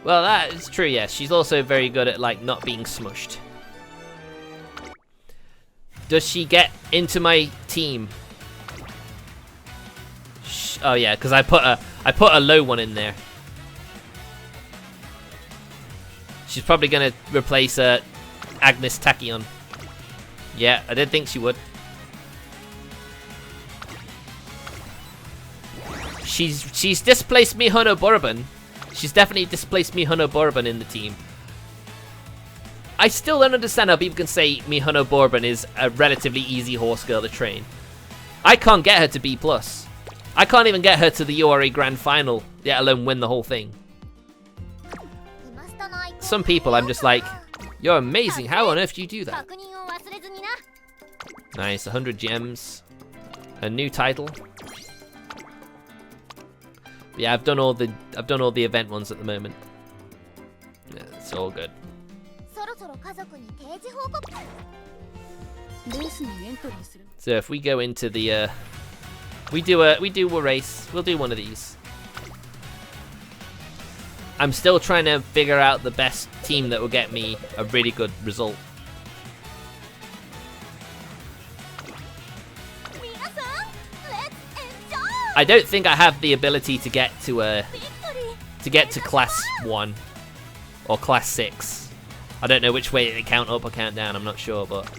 Well, that is true, yes. She's also very good at, like, not being smushed. Does she get into my team? Oh yeah, because I put a low one in there. She's probably gonna replace Agnes Tachyon. Yeah, I did think she would. She's displaced Mihono Bourbon. She's definitely displaced Mihono Bourbon in the team. I still don't understand how people can say Mihono Bourbon is a relatively easy horse girl to train. I can't get her to B+. I can't even get her to the URA Grand Final, let alone win the whole thing. Some people, I'm just like, you're amazing. How on earth do you do that? Nice, 100 gems. A new title. Yeah, I've done all the event ones at the moment. Yeah, it's all good. So if we go into the we do a race. We'll do one of these. I'm still trying to figure out the best team that will get me a really good result. I don't think I have the ability to get to class 1 or class 6. I don't know which way they count up or count down. I'm not sure, but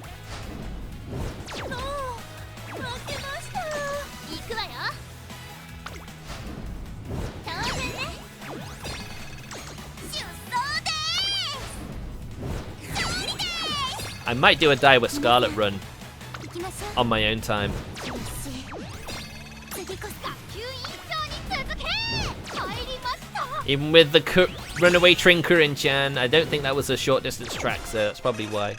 I might do a Die with Scarlet run on my own time. Even with the runaway train Curren Chan, I don't think that was a short distance track, so that's probably why.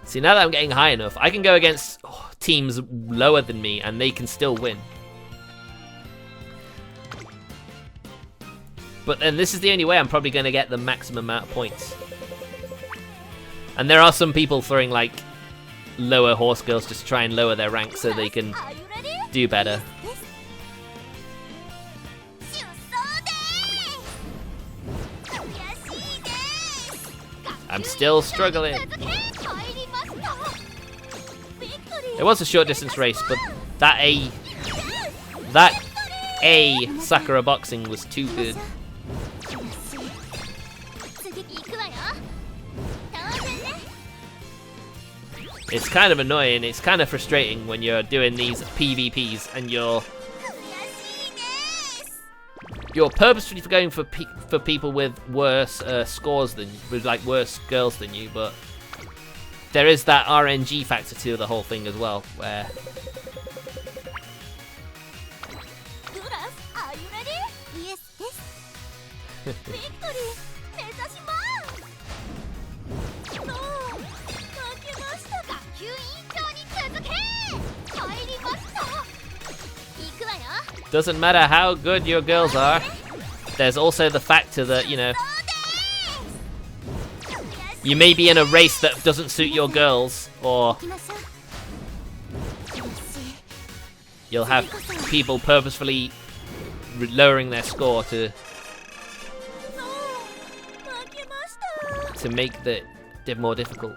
See, now that I'm getting high enough, I can go against teams lower than me and they can still win. But then this is the only way I'm probably going to get the maximum amount of points. And there are some people throwing like lower horse girls just to try and lower their rank so they can do better. I'm still struggling. It was a short distance race, but that A Sakura boxing was too good. It's kind of annoying, it's kind of frustrating when you're doing these PvPs and you're purposefully going for people with worse scores than with like worse girls than you, but there is that RNG factor to the whole thing as well, where doesn't matter how good your girls are, there's also the factor that, you know, you may be in a race that doesn't suit your girls, or you'll have people purposefully lowering their score to make it more difficult.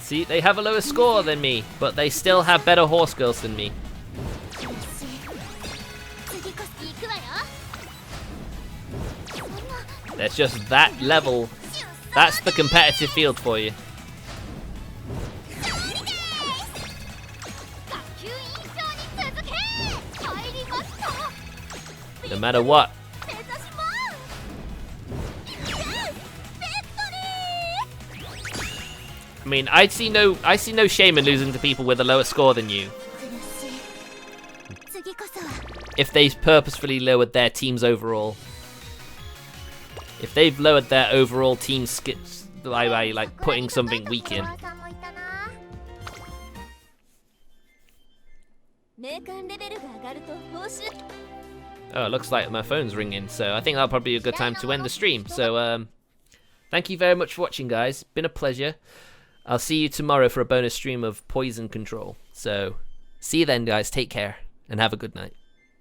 See, they have a lower score than me, but they still have better horse girls than me. There's just that level. That's the competitive field for you. No matter what. I mean, I see no shame in losing to people with a lower score than you, if they purposefully lowered their team's overall. If they've lowered their overall team skips by like putting something weak in. Oh, it looks like my phone's ringing, so I think that'll probably be a good time to end the stream. So, thank you very much for watching, guys. Been a pleasure. I'll see you tomorrow for a bonus stream of Poison Control. So, see you then, guys. Take care, and have a good night.